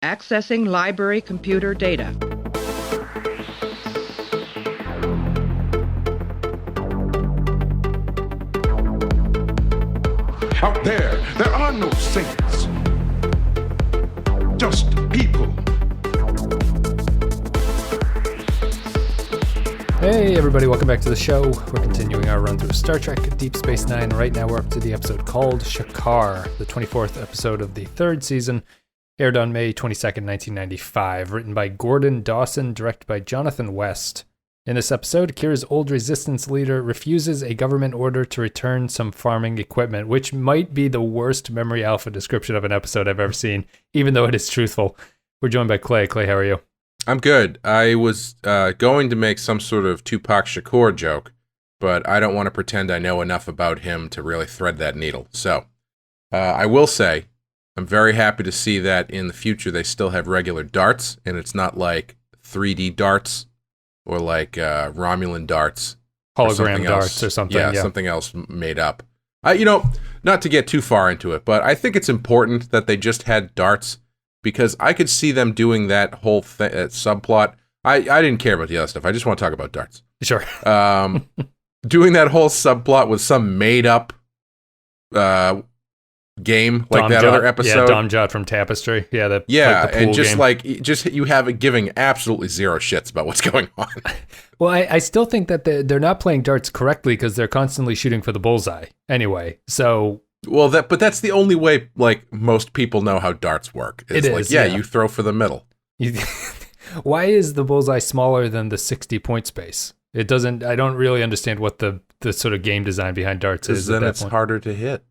Accessing library computer data. Out there are no saints, just people. Hey everybody, welcome back to the show. We're continuing our run through Star Trek Deep Space Nine. Right now we're up to the episode called Shakaar, the 24th episode of the third season, aired on May 22nd, 1995, written by Gordon Dawson, directed by Jonathan West. In this episode, Kira's old resistance leader refuses a government order to return some farming equipment, which might be the worst Memory Alpha description of an episode I've ever seen, even though it is truthful. We're joined by Clay. Clay, how are you? I'm good. I was going to make some sort of Tupac Shakur joke, but I don't want to pretend I know enough about him to really thread that needle. So, I will say, I'm very happy to see that in the future they still have regular darts, and it's not like 3D darts or like Romulan darts. Hologram darts or something. Yeah, something else made up. Not to get too far into it, but I think it's important that they just had darts, because I could see them doing that whole subplot. I didn't care about the other stuff. I just want to talk about darts. Sure. Doing that whole subplot with some made-up game like Dom that Jot, other episode. Yeah, Dom Jot from Tapestry. Yeah, the pool and just game. You have it giving absolutely zero shits about what's going on. Well, I still think that they're not playing darts correctly because they're constantly shooting for the bullseye anyway. So... Well, but that's the only way, like, most people know how darts work. It's you throw for the middle. Why is the bullseye smaller than the 60-point space? It doesn't. I don't really understand what the sort of game design behind darts is. Then it's harder to hit.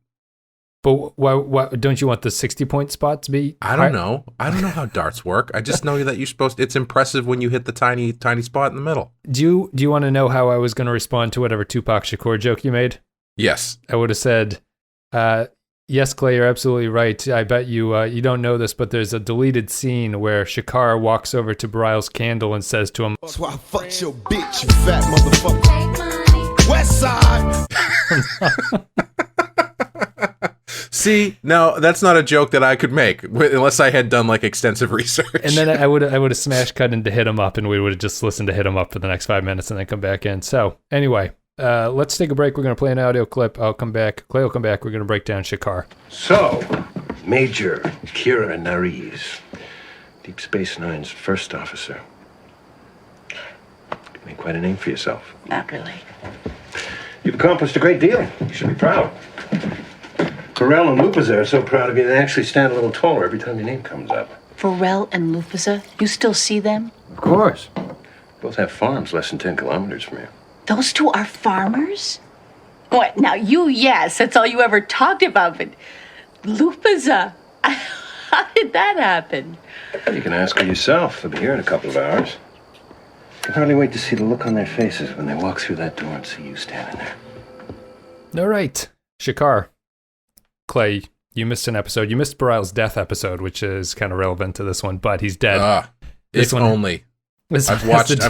But why don't you want the 60-point spot to be? I don't know. I don't know how darts work. I just know that you're supposed to, it's impressive when you hit the tiny spot in the middle. Do you want to know how I was going to respond to whatever Tupac Shakur joke you made? Yes. I would have said, yes, Clay, you're absolutely right. I bet you don't know this, but there's a deleted scene where Shakaar walks over to Bryle's candle and says to him, "That's why I fucked your bitch, you fat motherfucker. West side." See, no, that's not a joke that I could make unless I had done like extensive research. And then I would have smash cut into Hit 'Em Up, and we would have just listened to Hit 'Em Up for the next 5 minutes and then come back in. So anyway, let's take a break. We're going to play an audio clip. I'll come back. Clay will come back. We're going to break down Shakaar. So, Major Kira Nerys, Deep Space Nine's first officer. You made quite a name for yourself. Not really. You've accomplished a great deal. You should be proud. Pharrell and Lupus are so proud of you they actually stand a little taller every time your name comes up. Pharrell and Lupus, you still see them? Of course. Both have farms less than 10 kilometers from you. Those two are farmers? What? Now, yes, that's all you ever talked about, but Lupus, how did that happen? You can ask her yourself. They'll be here in a couple of hours. I can hardly wait to see the look on their faces when they walk through that door and see you standing there. All right, Shakaar. Clay, you missed an episode. You missed Bryle's death episode, which is kind of relevant to this one, but he's dead. If only. I've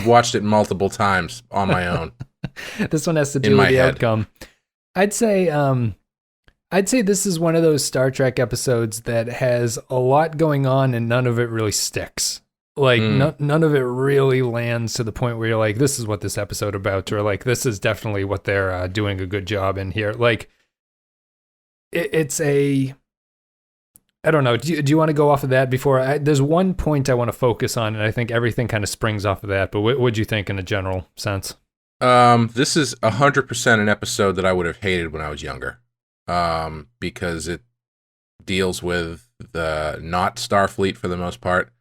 watched it multiple times on my own. This one has to do with the outcome. I'd say this is one of those Star Trek episodes that has a lot going on and none of it really sticks. Like none of it really lands to the point where you're like, this is what this episode about, or like this is definitely what they're doing a good job in here. Like it's a. I don't know. Do you want to go off of that before? There's one point I want to focus on, and I think everything kind of springs off of that. But what do you think in a general sense? This is 100% an episode that I would have hated when I was younger, because it deals with the not Starfleet for the most part,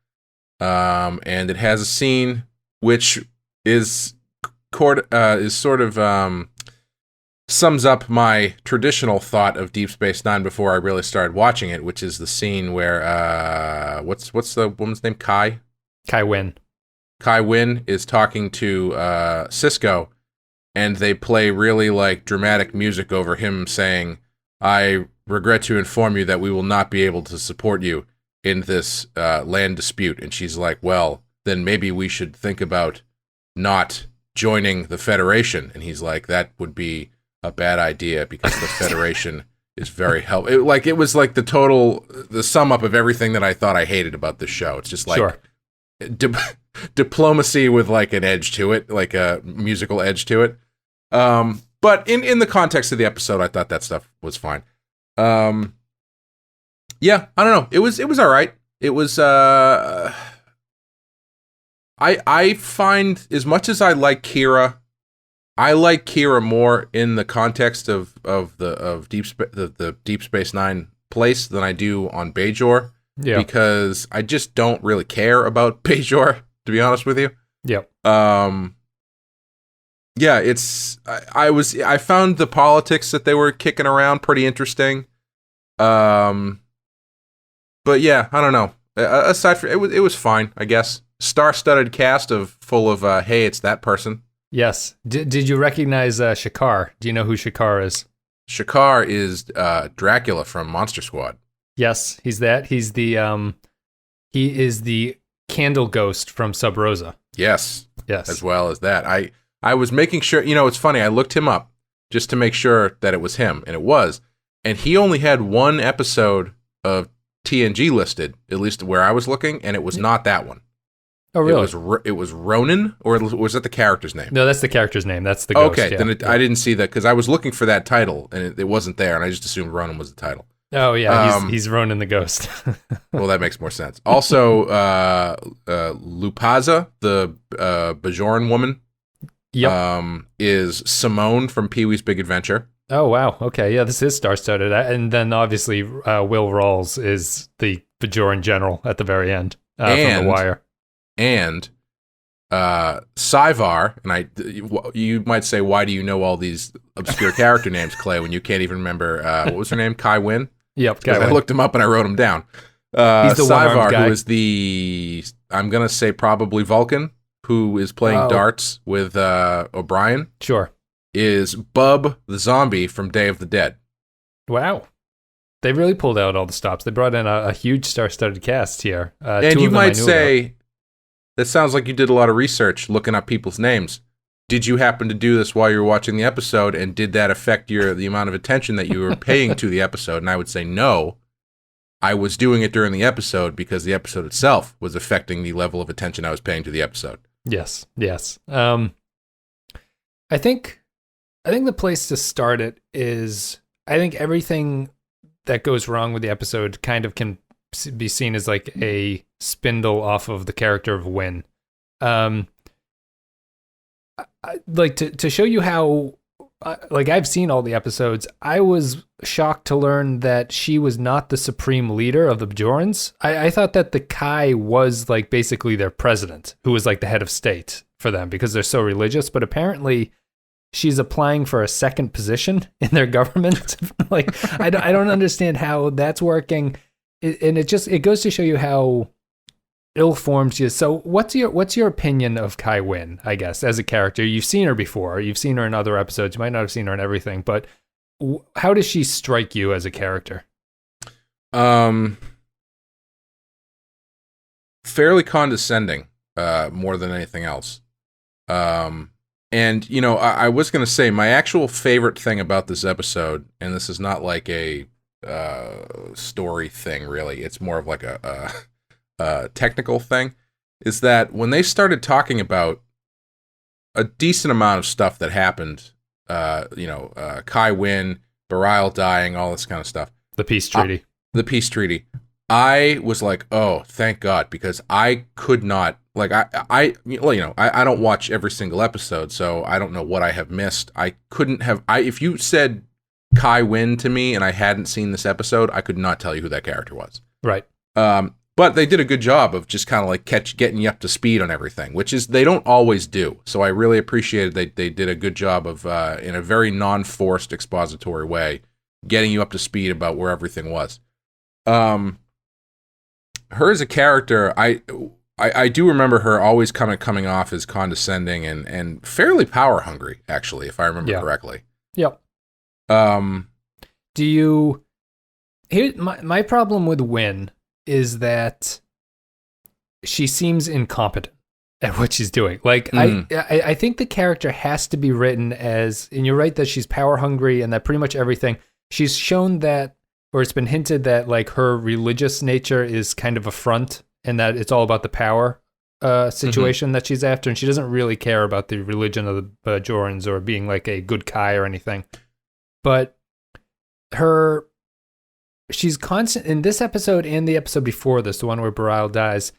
and it has a scene which is sort of sums up my traditional thought of Deep Space Nine before I really started watching it, which is the scene where what's the woman's name? Kai Wynn. Kai Wynn is talking to Cisco, and they play really like dramatic music over him saying, "I regret to inform you that we will not be able to support you in this land dispute." And she's like, "Well, then maybe we should think about not joining the Federation." And he's like, "That would be a bad idea because the Federation is very helpful. It was like the sum up of everything that I thought I hated about this show. It's just like Sure. Diplomacy with like an edge to it, like a musical edge to it. But in the context of the episode, I thought that stuff was fine. Yeah, I don't know. It was all right. It was I find, as much as I like Kira more in the context of the Deep Space Nine place than I do on Bajor. Yeah. Because I just don't really care about Bajor, to be honest with you. Yep. Yeah, I found the politics that they were kicking around pretty interesting. But yeah, I don't know. Aside from it was fine, I guess. Star-studded cast full of hey, it's that person. Yes. Did you recognize Shakaar? Do you know who Shakaar is? Shakaar is Dracula from Monster Squad. Yes, he's that. He's the he is the candle ghost from Sub Rosa. Yes. Yes. As well as that. I was making sure, it's funny, I looked him up just to make sure that it was him, and it was. And he only had one episode of TNG listed, at least where I was looking, and it was not that one. Oh, really? It was Ronan, or was that the character's name? No, that's the character's name. That's the ghost. Okay, yeah. then I didn't see that, because I was looking for that title, and it wasn't there, and I just assumed Ronan was the title. Oh, yeah, he's Ronan the ghost. Well, that makes more sense. Also, Lupaza, the Bajoran woman, is Simone from Pee-wee's Big Adventure. Oh, wow. Okay, yeah, this is star-studded. And then, obviously, Will Rawls is the Bajoran general at the very end from The Wire. And Savar, and you might say, why do you know all these obscure character names, Clay, when you can't even remember, what was her name? Kai Wynn? Yep, Kai Wynn. I looked him up and I wrote him down. He's the Savar, guy. who is I'm going to say probably Vulcan, who is playing darts with O'Brien. Sure. Is Bub the zombie from Day of the Dead. Wow. They really pulled out all the stops. They brought in a huge star-studded cast here. And you might say, that sounds like you did a lot of research looking up people's names. Did you happen to do this while you were watching the episode, and did that affect the amount of attention that you were paying to the episode? And I would say no. I was doing it during the episode because the episode itself was affecting the level of attention I was paying to the episode. Yes. I think the place to start it is, I think everything that goes wrong with the episode kind of can be seen as like a spindle off of the character of Wynn. Like to show you how, like, I've seen all the episodes. I was shocked to learn that she was not the supreme leader of the Bajorans. I thought that the Kai was like basically their president, who was like the head of state for them because they're so religious. But apparently, she's applying for a second position in their government. Like, I don't understand how that's working. And it goes to show you how ill-formed she is. So what's your opinion of Kai Wynn, I guess, as a character? You've seen her before. You've seen her in other episodes. You might not have seen her in everything, but how does she strike you as a character? Fairly condescending, more than anything else. And, I was going to say my actual favorite thing about this episode, and this is not like a story thing, really. It's more of like a technical thing, is that when they started talking about a decent amount of stuff that happened, Kai Wynn, Bareil dying, all this kind of stuff. The peace treaty. I was like, oh, thank God, because I could not, like, I don't watch every single episode, so I don't know what I have missed. I couldn't have, if you said Kai Wynn to me and I hadn't seen this episode, I could not tell you who that character was. Right. But they did a good job of just kind of like getting you up to speed on everything, which is they don't always do. So I really appreciated they did a good job of, in a very non-forced expository way, getting you up to speed about where everything was. Her as a character, I do remember her always coming off as condescending and fairly power hungry, actually, if I remember correctly. Yep. My problem with Wynn is that she seems incompetent at what she's doing. Like, I think the character has to be written as, and you're right that she's power hungry and that pretty much everything, she's shown that, or it's been hinted that like her religious nature is kind of a front, and that it's all about the power situation that she's after, and she doesn't really care about the religion of the Bajorans or being like a good Kai or anything. But she's constant in this episode and the episode before this, the one where Bareil dies,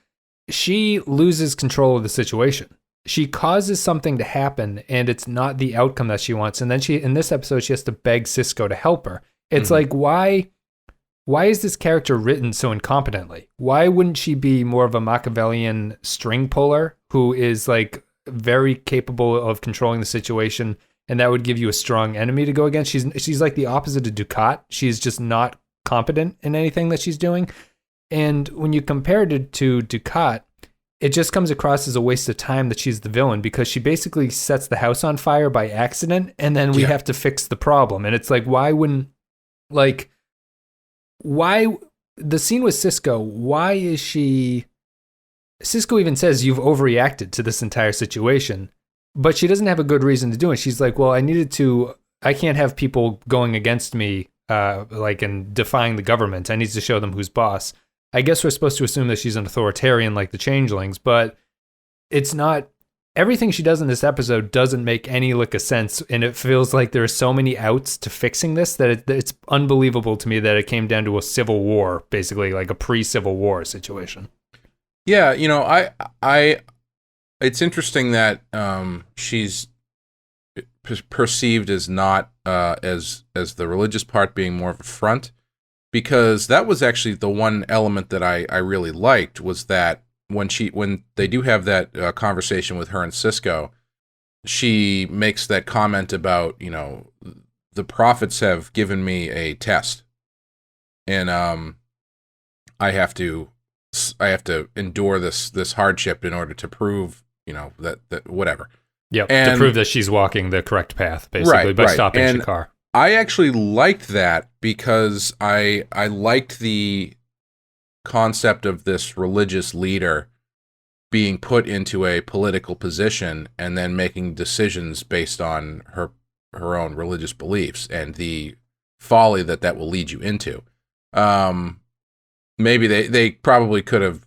she loses control of the situation. She causes something to happen, and it's not the outcome that she wants. And then in this episode, she has to beg Sisko to help her. It's like, why is this character written so incompetently? Why wouldn't she be more of a Machiavellian string puller who is like very capable of controlling the situation, and that would give you a strong enemy to go against? She's like the opposite of Dukat. She's just not competent in anything that she's doing. And when you compare it to Dukat, it just comes across as a waste of time that she's the villain, because she basically sets the house on fire by accident, and then we have to fix the problem. And it's like, why the scene with Sisko, why is Sisko even says you've overreacted to this entire situation, but she doesn't have a good reason to do it. She's like, well, I can't have people going against me, and defying the government. I need to show them who's boss. I guess we're supposed to assume that she's an authoritarian like the Changelings, but it's not. Everything she does in this episode doesn't make any lick of sense, and it feels like there are so many outs to fixing this that it's unbelievable to me that it came down to a civil war, basically like a pre-Civil War situation. Yeah, it's interesting that she's perceived as not as the religious part being more of a front. Because that was actually the one element that I really liked, was that when they do have that conversation with her and Sisko, she makes that comment about, the prophets have given me a test, and I have to endure this hardship in order to prove, that whatever. Yeah, to prove that she's walking the correct path, basically, by stopping Shakaar. I actually liked that because I liked the concept of this religious leader being put into a political position and then making decisions based on her own religious beliefs and the folly that will lead you into. Maybe they probably could have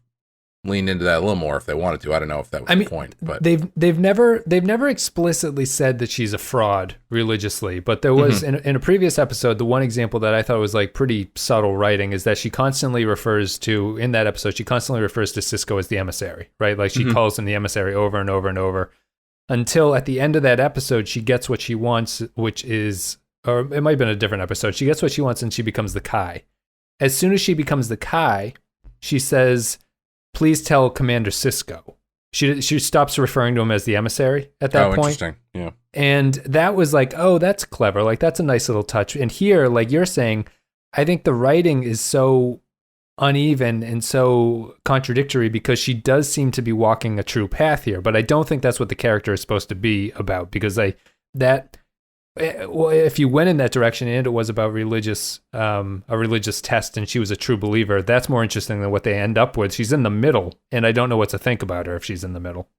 leaned into that a little more if they wanted to. I don't know if that was the point, but they've never explicitly said that she's a fraud religiously, but there was in a previous episode, the one example that I thought was like pretty subtle writing is that she constantly refers to Sisko as the emissary, right? Like she calls him the emissary over and over and over until at the end of that episode, she gets what she wants, which is, or it might have been a different episode. She gets what she wants and she becomes the Kai. As soon as she becomes the Kai, she says, "Please tell Commander Sisko." She stops referring to him as the emissary at that point. Interesting. Yeah. And that was like, oh, that's clever. Like, that's a nice little touch. And here, like you're saying, I think the writing is so uneven and so contradictory because she does seem to be walking a true path here. But I don't think that's what the character is supposed to be about, because if you went in that direction and it was about a religious test and she was a true believer, that's more interesting than what they end up with. She's in the middle, and I don't know what to think about her if she's in the middle.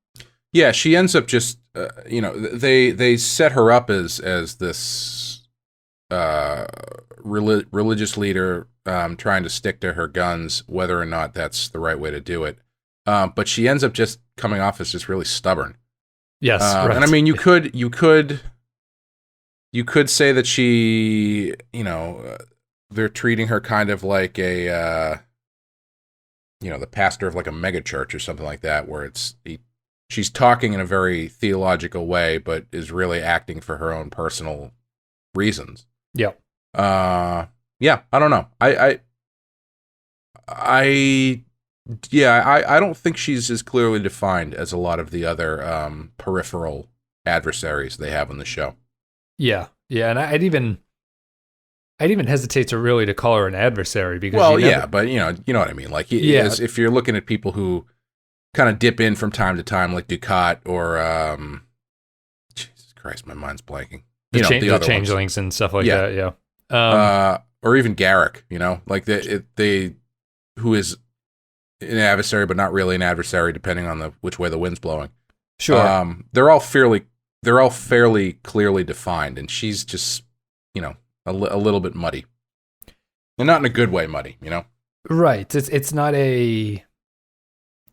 Yeah, she ends up just, they set her up as this religious leader trying to stick to her guns, whether or not that's the right way to do it. But she ends up just coming off as just really stubborn. Yes, right. And I mean, you could say that she, they're treating her kind of like a, the pastor of like a mega church or something like that, where she's talking in a very theological way, but is really acting for her own personal reasons. Yeah. I don't know. I don't think she's as clearly defined as a lot of the other peripheral adversaries they have on the show. Yeah, and I'd even hesitate to call her an adversary because but you know what I mean. Like, if you're looking at people who kind of dip in from time to time, like Dukat or Jesus Christ, my mind's blanking. The changelings and stuff like that. Yeah, or even Garrick. Like they who is an adversary but not really an adversary, depending on which way the wind's blowing. Sure, they're all fairly clearly defined, and she's just, a little bit muddy, and not in a good way muddy, you know? Right. It's not a.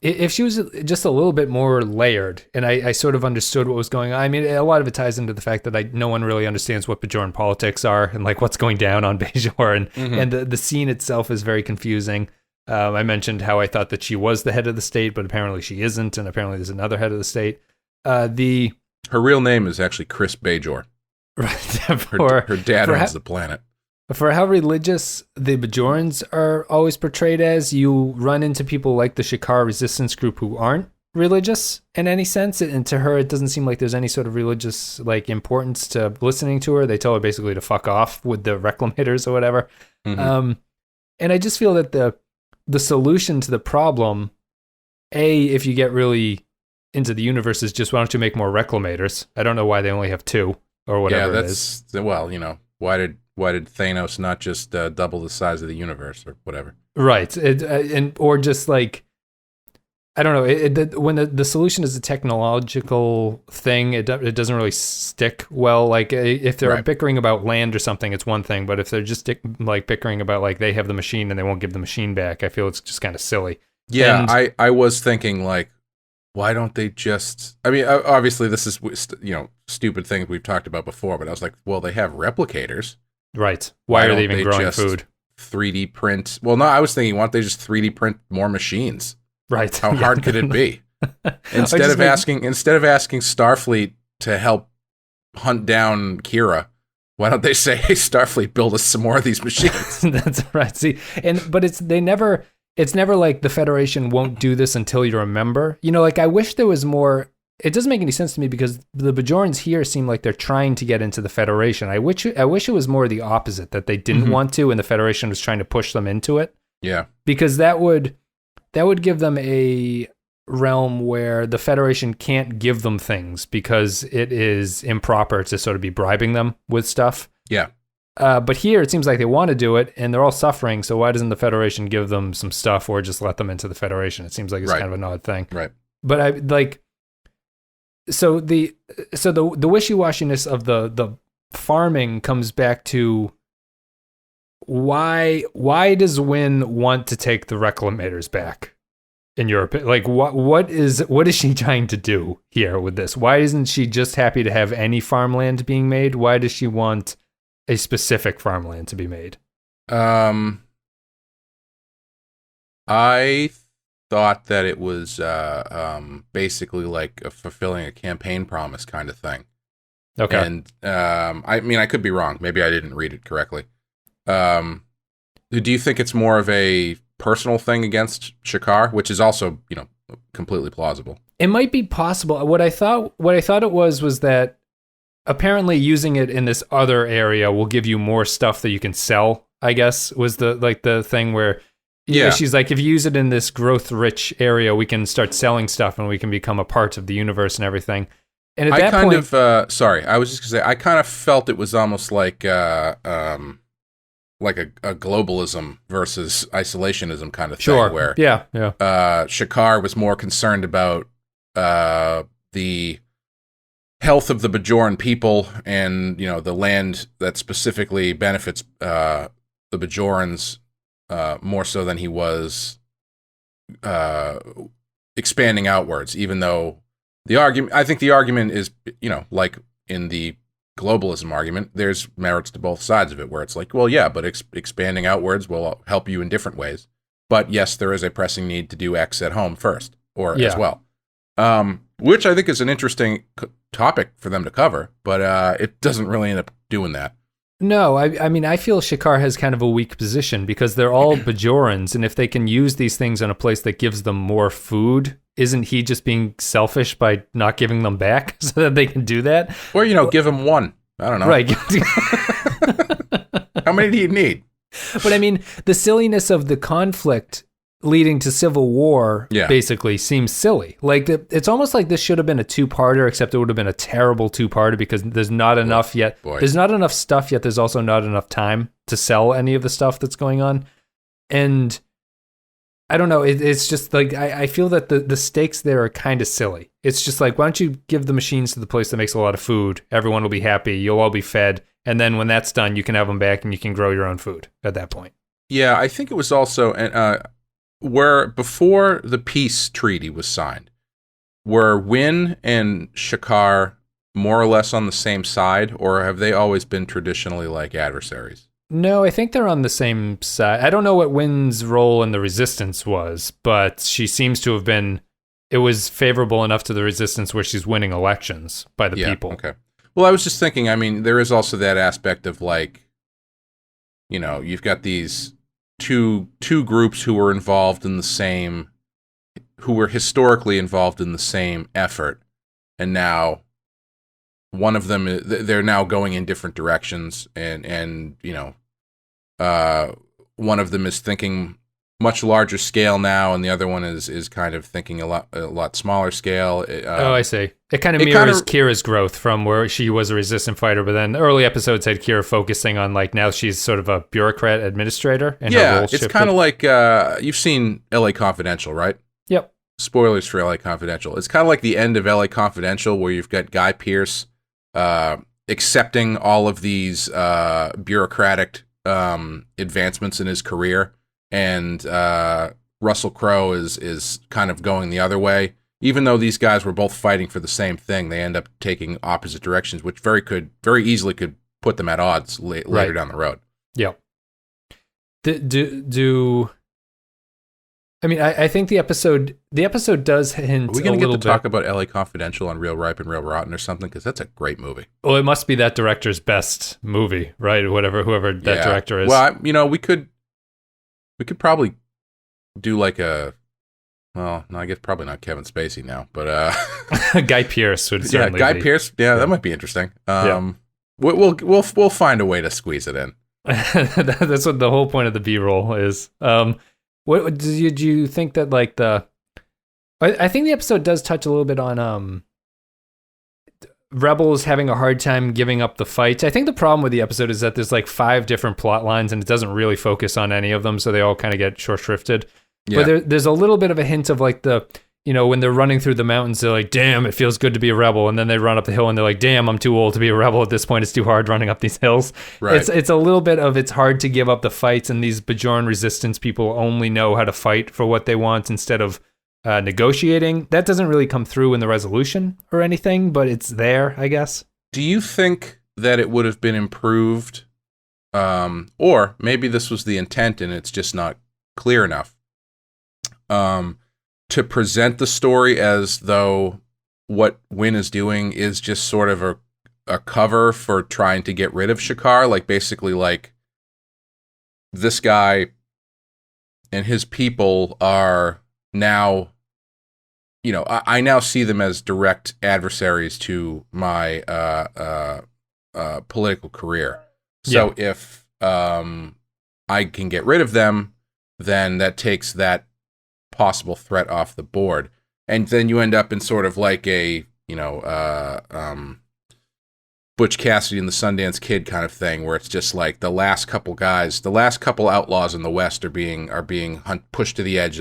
If she was just a little bit more layered, and I sort of understood what was going on. I mean, a lot of it ties into the fact that no one really understands what Bajoran politics are and like what's going down on Bajor, and the scene itself is very confusing. I mentioned how I thought that she was the head of the state, but apparently she isn't, and apparently there's another head of the state. Her real name is actually Chris Bajor. Right. Her dad owns the planet. For how religious the Bajorans are always portrayed as, you run into people like the Shakaar resistance group who aren't religious in any sense. And to her, it doesn't seem like there's any sort of religious like importance to listening to her. They tell her basically to fuck off with the reclamators or whatever. And I just feel that the solution to the problem, if you get really into the universe, is just why don't you make more reclamators? I don't know why they only have 2 or whatever it is. Well, you know, why did Thanos not just double the size of the universe or whatever? Right. Or just like, I don't know. When the solution is a technological thing, it doesn't really stick well. Like if they're bickering about land or something, it's one thing. But if they're just like bickering about like they have the machine and they won't give the machine back, I feel it's just kind of silly. Yeah, and I was thinking like, why don't they just? I mean, obviously this is stupid things we've talked about before. But I was like, well, they have replicators. Right. Why are they even growing food? 3D print. Well, no, I was thinking, why don't they just 3D print more machines? Right. How hard could it be? Instead of asking Starfleet to help hunt down Kira, why don't they say, "Hey, Starfleet, build us some more of these machines"? That's right. See, but it's never like the Federation won't do this until you remember. You know, like I wish there was more. It doesn't make any sense to me because the Bajorans here seem like they're trying to get into the Federation. I wish it was more the opposite, that they didn't want to, and the Federation was trying to push them into it. Yeah, because that would give them a realm where the Federation can't give them things because it is improper to sort of be bribing them with stuff. Yeah. But here it seems like they want to do it, and they're all suffering. So why doesn't the Federation give them some stuff or just let them into the Federation? It seems like it's kind of an odd thing. Right. But I like. So the wishy-washiness of the farming comes back to why does Wynn want to take the reclamators back? In your opinion, like what is she trying to do here with this? Why isn't she just happy to have any farmland being made? Why does she want a specific farmland to be made? I thought that it was basically like fulfilling a campaign promise kind of thing. Okay. And I mean, I could be wrong. Maybe I didn't read it correctly. Do you think it's more of a personal thing against Shakaar, which is also, completely plausible? It might be possible. What I thought it was that apparently using it in this other area will give you more stuff that you can sell, I guess, was the thing where she's like, if you use it in this growth-rich area, we can start selling stuff and we can become a part of the universe and everything. And at that point, I was just gonna say, I kind of felt it was almost like a globalism versus isolationism kind of thing, where Shakaar was more concerned about the health of the Bajoran people and the land that specifically benefits the Bajorans. More so than he was expanding outwards, even though I think the argument is, like in the globalism argument, there's merits to both sides of it, where it's like, well, yeah, but expanding outwards will help you in different ways. But yes, there is a pressing need to do X at home first, as well. Which I think is an interesting topic for them to cover, but it doesn't really end up doing that. No, I mean, I feel Shakaar has kind of a weak position because they're all Bajorans, and if they can use these things in a place that gives them more food, isn't he just being selfish by not giving them back so that they can do that? Or, give him one. I don't know. Right. How many do you need? But I mean, the silliness of the conflict leading to civil war basically seems silly. Like it's almost like this should have been a two-parter, except it would have been a terrible two-parter because there's not enough yet. There's not enough stuff yet. There's also not enough time to sell any of the stuff that's going on. And I don't know. It's just like I feel that the stakes there are kind of silly. It's just like, why don't you give the machines to the place that makes a lot of food? Everyone will be happy. You'll all be fed. And then when that's done, you can have them back and you can grow your own food at that point. Yeah, I think it was also where before the peace treaty was signed, were Wynn and Shakaar more or less on the same side, or have they always been traditionally like adversaries? No, I think they're on the same side. I don't know what Wynn's role in the resistance was, but she seems to have been, it was favorable enough to the resistance where she's winning elections by the people. Okay. Well, I was just thinking, I mean, there is also that aspect of like, you know, you've got these two groups who were involved in the same, who were historically involved in the same effort, and now one of them, they're now going in different directions, and you know, one of them is thinking much larger scale now, and the other one is kind of thinking a lot smaller scale. I see. It kind of mirrors Kira's growth from where she was a resistant fighter, but then early episodes had Kira focusing on like now she's sort of a bureaucrat administrator. And her role it's kind of like you've seen L.A. Confidential, right? Yep. Spoilers for L.A. Confidential. It's kind of like the end of L.A. Confidential, where you've got Guy Pearce accepting all of these bureaucratic advancements in his career, and Russell Crowe is kind of going the other way. Even though these guys were both fighting for the same thing, they end up taking opposite directions, which very easily could put them at odds later down the road. Yeah. I mean, I think the episode does hint. Are we going to get to talk about L.A. Confidential on Real Ripe and Real Rotten or something? Because that's a great movie. Well, it must be that director's best movie, right? Whoever that director is. Well, we could probably do like a. Well, no, I guess probably not Kevin Spacey now, but Guy Pearce would certainly. Guy Pearce. Yeah, that might be interesting. We'll find a way to squeeze it in. That's what the whole point of the B-roll is. What did you think that like the? I think the episode does touch a little bit on rebels having a hard time giving up the fight. I think the problem with the episode is that there's like 5 different plot lines and it doesn't really focus on any of them, so they all kind of get short shrifted. Yeah. But there's a little bit of a hint of like the, you know, when they're running through the mountains, they're like, damn, it feels good to be a rebel. And then they run up the hill and they're like, damn, I'm too old to be a rebel at this point. It's too hard running up these hills. Right. It's a little bit of it's hard to give up the fights, and these Bajoran resistance people only know how to fight for what they want instead of negotiating. That doesn't really come through in the resolution or anything, but it's there, I guess. Do you think that it would have been improved, or maybe this was the intent and it's just not clear enough, to present the story as though what Wynn is doing is just sort of a cover for trying to get rid of Shakaar? Like, basically, like, this guy and his people are now, you know, I now see them as direct adversaries to my political career. So if I can get rid of them, then that takes that possible threat off the board, and then you end up in sort of like a, you know, Butch Cassidy and the Sundance Kid kind of thing, where it's just like the last couple outlaws in the West are being pushed to the edge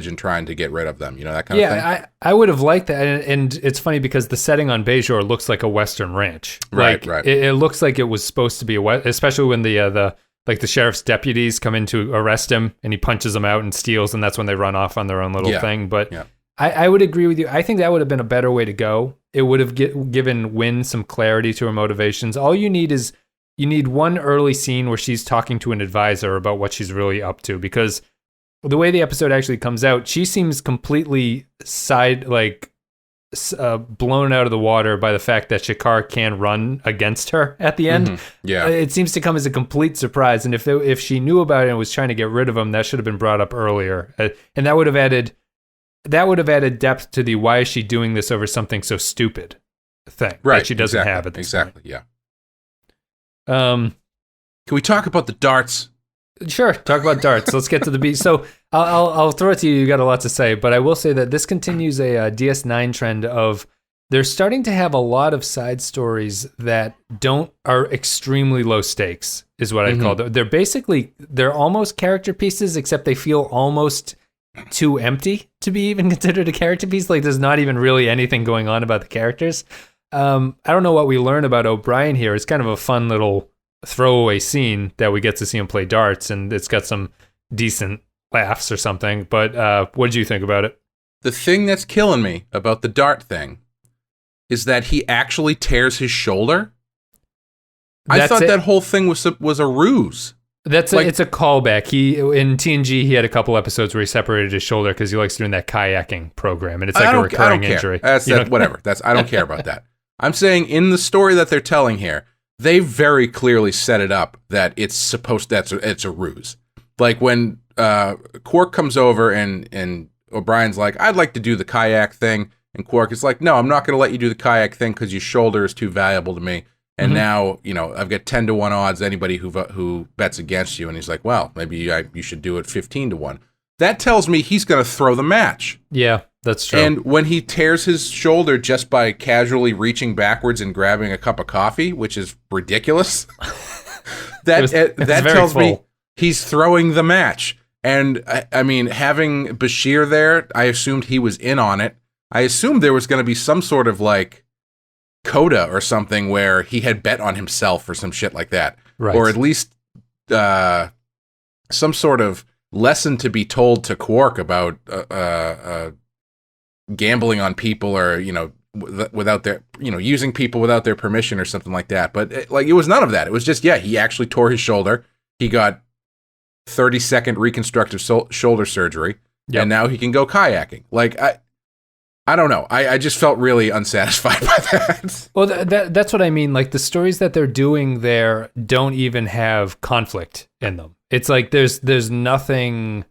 and trying to get rid of them. You know, that kind of thing. Yeah, I would have liked that, and it's funny because the setting on Bajor looks like a Western ranch. Right. It looks like it was supposed to be especially when the sheriff's deputies come in to arrest him and he punches them out and steals, and that's when they run off on their own little thing. But I would agree with you. I think that would have been a better way to go. It would have given Wynn some clarity to her motivations. All you need is one early scene where she's talking to an advisor about what she's really up to, because the way the episode actually comes out, she seems completely blown out of the water by the fact that Shakaar can run against her at the end. Mm-hmm. Yeah, it seems to come as a complete surprise. And if she knew about it and was trying to get rid of him, that should have been brought up earlier, and that would have added depth to the why is she doing this over something so stupid thing that she doesn't have at this point. Yeah. Can we talk about the darts? Sure, talk about darts. Let's get to the beat. So I'll throw it to you. You got a lot to say, but I will say that this continues a DS9 trend of they're starting to have a lot of side stories that are extremely low stakes, is what I'd call them. They're almost character pieces, except they feel almost too empty to be even considered a character piece. Like there's not even really anything going on about the characters. I don't know what we learn about O'Brien here. It's kind of a fun little throwaway scene that we get to see him play darts, and it's got some decent laughs or something. But what did you think about it? The thing that's killing me about the dart thing is that he actually tears his shoulder. I thought that whole thing was a ruse. It's a callback. In TNG, he had a couple episodes where he separated his shoulder because he likes doing that kayaking program, and it's like a recurring injury. Whatever. I don't care about that. I'm saying in the story that they're telling here, they very clearly set it up that it's a ruse. Like when Quark comes over and O'Brien's like, I'd like to do the kayak thing. And Quark is like, no, I'm not going to let you do the kayak thing because your shoulder is too valuable to me. And now, I've got 10-1 odds anybody who bets against you. And he's like, well, maybe you should do it 15-1. That tells me he's going to throw the match. Yeah, that's true. And when he tears his shoulder just by casually reaching backwards and grabbing a cup of coffee, which is ridiculous, that tells me he's throwing the match. And I mean, having Bashir there, I assumed he was in on it. I assumed there was going to be some sort of like coda or something where he had bet on himself or some shit like that. Right. Or at least some sort of lesson to be told to Quark about gambling on people or, without their, using people without their permission or something like that. But it was none of that. It was just, he actually tore his shoulder. He got 30-second reconstructive shoulder surgery. Yep. And now he can go kayaking. I don't know. I just felt really unsatisfied by that. Well, that's what I mean. Like the stories that they're doing there don't even have conflict in them. It's like there's nothing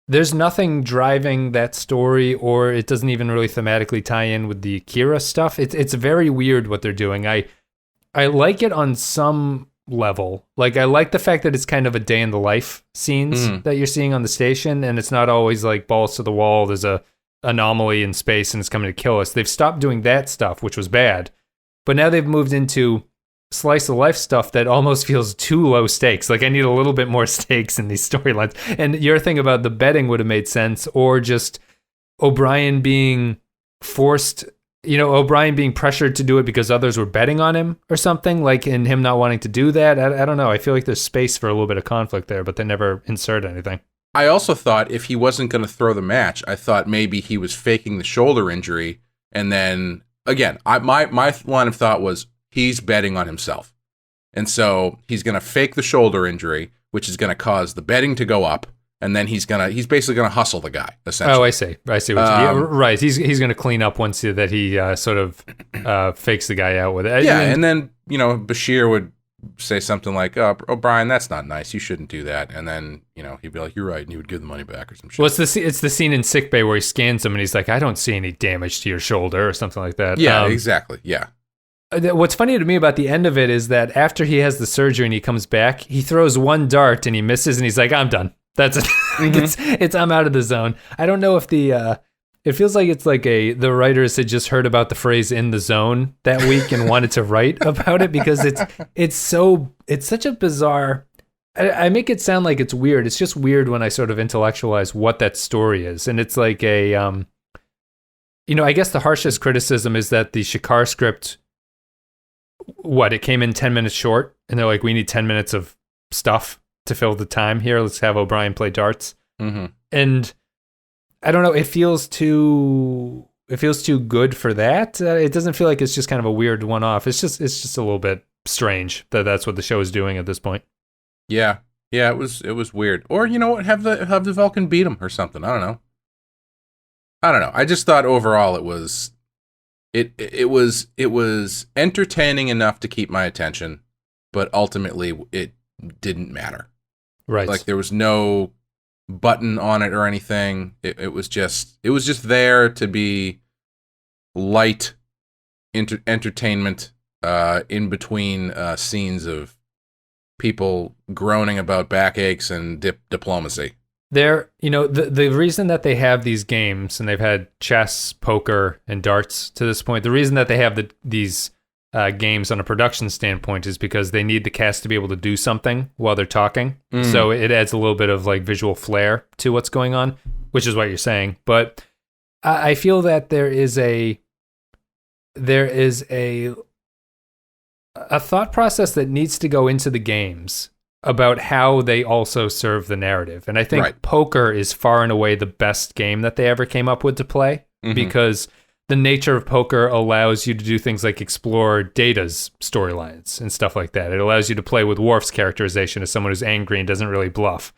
driving that story, or it doesn't even really thematically tie in with the Akira stuff. It's very weird what they're doing. I like it on some level. Like I like the fact that it's kind of a day in the life scenes that you're seeing on the station, and it's not always like balls to the wall. There's a anomaly in space and it's coming to kill us. They've stopped doing that stuff, which was bad, but now they've moved into slice of life stuff that almost feels too low stakes. Like I need a little bit more stakes in these storylines. And your thing about the betting would have made sense, or just O'Brien being forced, O'Brien being pressured to do it because others were betting on him or something, like, and him not wanting to do that. I don't know. I feel like there's space for a little bit of conflict there, but they never insert anything. I also thought if he wasn't going to throw the match, I thought maybe he was faking the shoulder injury. And then, again, my line of thought was he's betting on himself. And so he's going to fake the shoulder injury, which is going to cause the betting to go up. And then he's basically going to hustle the guy, essentially. Oh, I see what you mean. Right. He's going to clean up once that he sort of fakes the guy out with it. Yeah, and then, Bashir would say something like, "Oh, O'Brien, that's not nice. You shouldn't do that." And then, he'd be like, "You're right," and he would give the money back or some shit. Well, it's the scene in sickbay where he scans him and he's like, "I don't see any damage to your shoulder," or something like that. Yeah, exactly. Yeah. What's funny to me about the end of it is that after he has the surgery and he comes back, he throws one dart and he misses and he's like, "I'm done. That's it. I'm out of the zone." I don't know if it feels like it's like the writers had just heard about the phrase "in the zone" that week and wanted to write about it, because it's such a bizarre. I make it sound like it's weird. It's just weird when I sort of intellectualize what that story is, and it's like I guess the harshest criticism is that the Shakaar script, it came in 10 minutes short, and they're like, we need 10 minutes of stuff to fill the time here. Let's have O'Brien play darts. Mm-hmm. And I don't know. It feels too good for that. It doesn't feel like it's just kind of a weird one-off. It's just a little bit strange that that's what the show is doing at this point. Yeah. It was weird. Or have the Vulcan beat him or something. I don't know. I just thought overall it was entertaining enough to keep my attention, but ultimately it didn't matter. Right. Like there was no button on it or anything. It was just there to be light entertainment in between scenes of people groaning about backaches and diplomacy. The reason that they have these games, and they've had chess, poker, and darts to this point, the reason that they have these games on a production standpoint is because they need the cast to be able to do something while they're talking. So it adds a little bit of like visual flair to what's going on, which is what you're saying. But I feel that there is a thought process that needs to go into the games about how they also serve the narrative. And I think poker is far and away the best game that they ever came up with to play, because the nature of poker allows you to do things like explore Data's storylines and stuff like that. It allows you to play with Worf's characterization as someone who's angry and doesn't really bluff.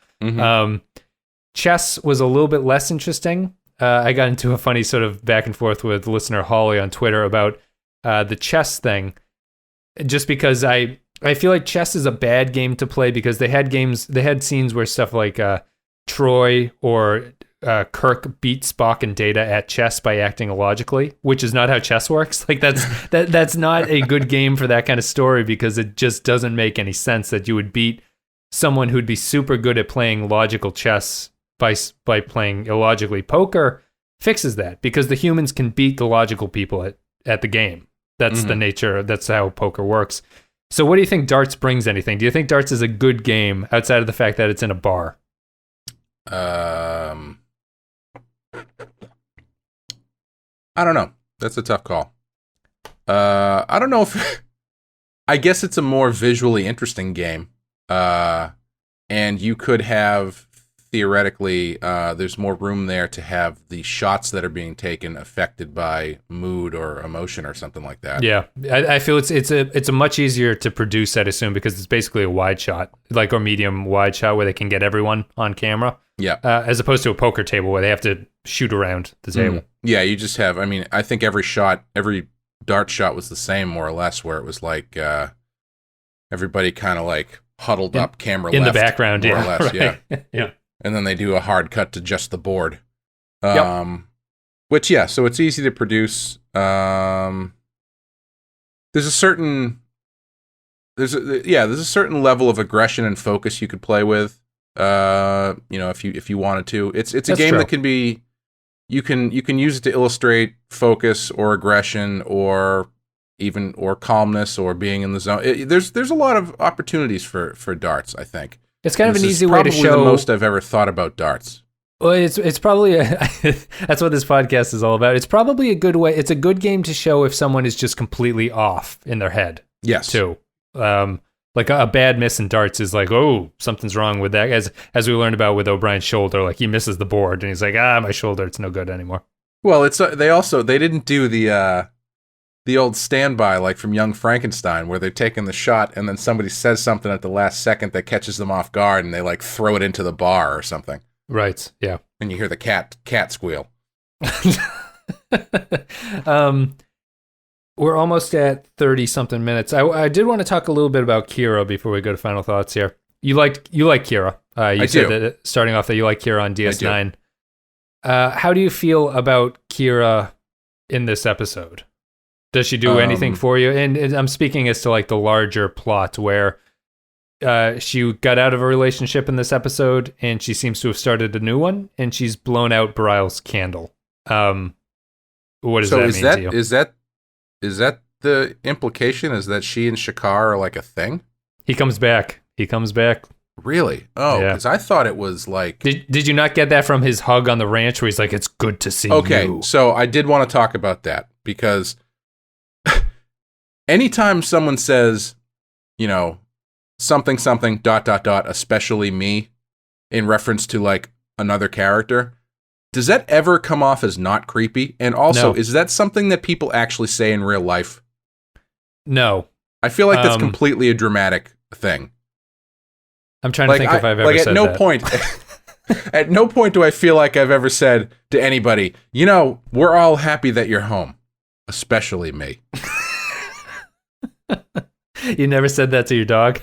Chess was a little bit less interesting. I got into a funny sort of back and forth with listener Holly on Twitter about the chess thing, just because I feel like chess is a bad game to play because they had scenes where stuff like Troy or Kirk beat Spock and Data at chess by acting illogically, which is not how chess works. Like that's not a good game for that kind of story, because it just doesn't make any sense that you would beat someone who'd be super good at playing logical chess by playing illogically. Poker fixes that because the humans can beat the logical people at the game. That's the nature. That's how poker works. So what do you think darts brings anything? Do you think darts is a good game outside of the fact that it's in a bar? I don't know. That's a tough call. I don't know if... I guess it's a more visually interesting game. And you could have, theoretically, there's more room there to have the shots that are being taken affected by mood or emotion or something like that. Yeah, I feel it's a much easier to produce, I'd assume, because it's basically a wide shot, like or medium wide shot where they can get everyone on camera. Yeah. As opposed to a poker table where they have to shoot around the table. Yeah, you just have, I think every dart shot was the same, more or less, where it was like everybody kind of like huddled up, camera in left, the background, more yeah, or less, right. yeah. And then they do a hard cut to just the board. Yep. So it's easy to produce. There's a certain level of aggression and focus you could play with. If you wanted to. It's a game that can be, you can use it to illustrate focus or aggression or calmness or being in the zone. There's a lot of opportunities for darts, I think. It's kind of an easy way to show. Probably the most I've ever thought about darts. Well, it's probably that's what this podcast is all about. It's probably a good way. It's a good game to show if someone is just completely off in their head. Yes. Too. Like a bad miss in darts is like, oh, something's wrong with that. As we learned about with O'Brien's shoulder, like he misses the board and he's like, my shoulder, it's no good anymore. Well, it's they didn't do the old standby like from Young Frankenstein where they're taking the shot and then somebody says something at the last second that catches them off guard and they like throw it into the bar or something. Right. Yeah. And you hear the cat squeal. We're almost at 30-something minutes. I did want to talk a little bit about Kira before we go to final thoughts here. You like Kira. You said that starting off that you like Kira on DS9. How do you feel about Kira in this episode? Does she do anything for you? And I'm speaking as to like the larger plot where she got out of a relationship in this episode and she seems to have started a new one and she's blown out Bareilles' candle. What does that mean to you? Is that the implication? Is that she and Shakaar are like a thing? He comes back. Really? Oh, because I thought it was like... Did you not get that from his hug on the ranch where he's like, it's good to see you? Okay, so I did want to talk about that because anytime someone says, something, especially me, in reference to like another character... Does that ever come off as not creepy? And also, is that something that people actually say in real life? No. I feel like that's completely a dramatic thing. I'm trying to think if I've ever said that. At no point do I feel like I've ever said to anybody, we're all happy that you're home. Especially me. You never said that to your dog?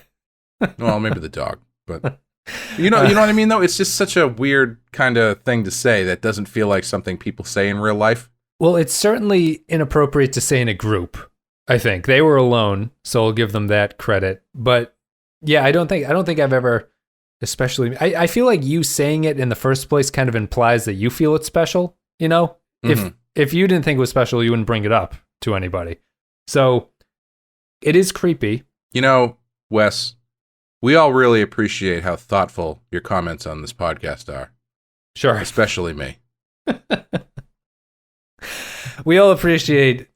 Well, maybe the dog, but... You know what I mean, though? It's just such a weird kind of thing to say that doesn't feel like something people say in real life. Well, it's certainly inappropriate to say in a group, I think. They were alone, so I'll give them that credit. But yeah, I don't think I've ever especially. I feel like you saying it in the first place kind of implies that you feel it's special, you know? If you didn't think it was special, you wouldn't bring it up to anybody. So it is creepy. You know, Wes, we all really appreciate how thoughtful your comments on this podcast are. Sure. Especially me. We all appreciate...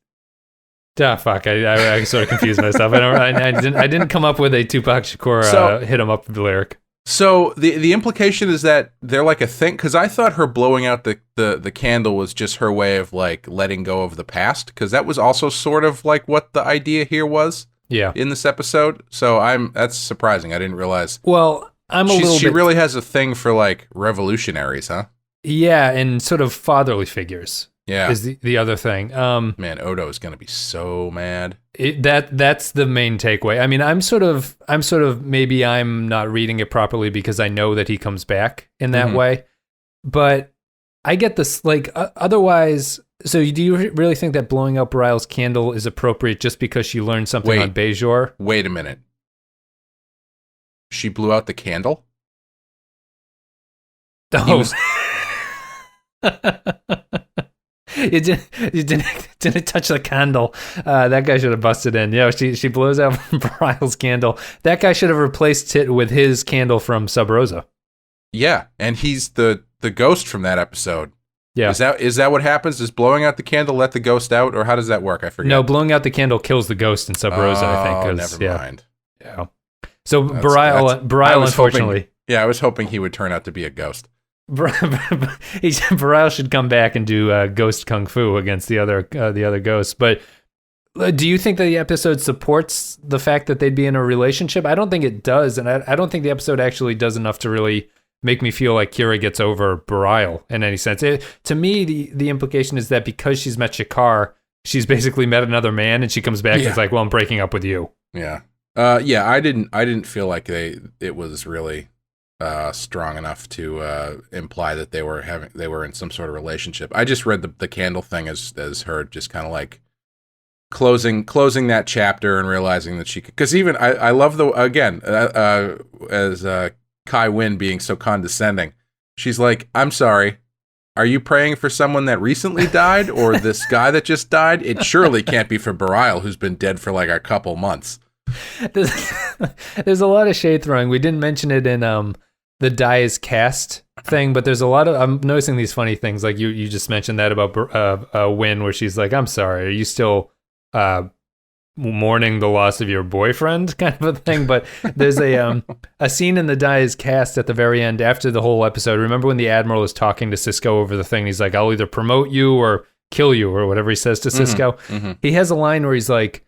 fuck, I sort of confused myself. I didn't come up with a Tupac Shakur hit him up lyric. So the implication is that they're like a thing, because I thought her blowing out the candle was just her way of like letting go of the past, because that was also sort of like what the idea here was. Yeah. In this episode. So that's surprising. I didn't realize. Well, she really has a thing for like revolutionaries, huh? Yeah, and sort of fatherly figures. Yeah. Is the other thing. Man, Odo is going to be so mad. That's the main takeaway. I mean, I'm sort of maybe I'm not reading it properly because I know that he comes back in that way. But I get this, like, otherwise, so do you really think that blowing out Bareilles' candle is appropriate just because she learned something on Bajor? Wait a minute. She blew out the candle? Oh. You didn't touch the candle. That guy should have busted in. Yeah, she blows out Bareilles' candle. That guy should have replaced it with his candle from Sub Rosa. Yeah, and he's the ghost from that episode. Yeah. Is that what happens? Does blowing out the candle let the ghost out, or how does that work? I forget. No, blowing out the candle kills the ghost in Sub Rosa, I think. Never mind. Yeah. So Bareilles, unfortunately. I was hoping he would turn out to be a ghost. Bareilles should come back and do ghost kung fu against the other ghosts. But do you think that the episode supports the fact that they'd be in a relationship? I don't think it does, and I don't think the episode actually does enough to really make me feel like Kira gets over Bareilles in any sense. To me, the implication is that because she's met Shakaar, she's basically met another man, and she comes back and is like, "Well, I'm breaking up with you." Yeah, I didn't feel like it was really strong enough to imply that they were in some sort of relationship. I just read the candle thing as her just kind of like closing that chapter and realizing that she could, because even I love as Kai Wynn being so condescending. She's like, "I'm sorry, are you praying for someone that recently died or this guy that just died? It surely can't be for Bareilles, who's been dead for like a couple months." There's a lot of shade throwing. We didn't mention it in the die is cast thing, but there's a lot of, I'm noticing these funny things, like you just mentioned that about Wynn, where she's like, "I'm sorry, are you still mourning the loss of your boyfriend," kind of a thing. But there's a scene in the die is cast at the very end after the whole episode. Remember when the Admiral is talking to Sisko over the thing, he's like, "I'll either promote you or kill you," or whatever he says to Sisko. He has a line where he's like,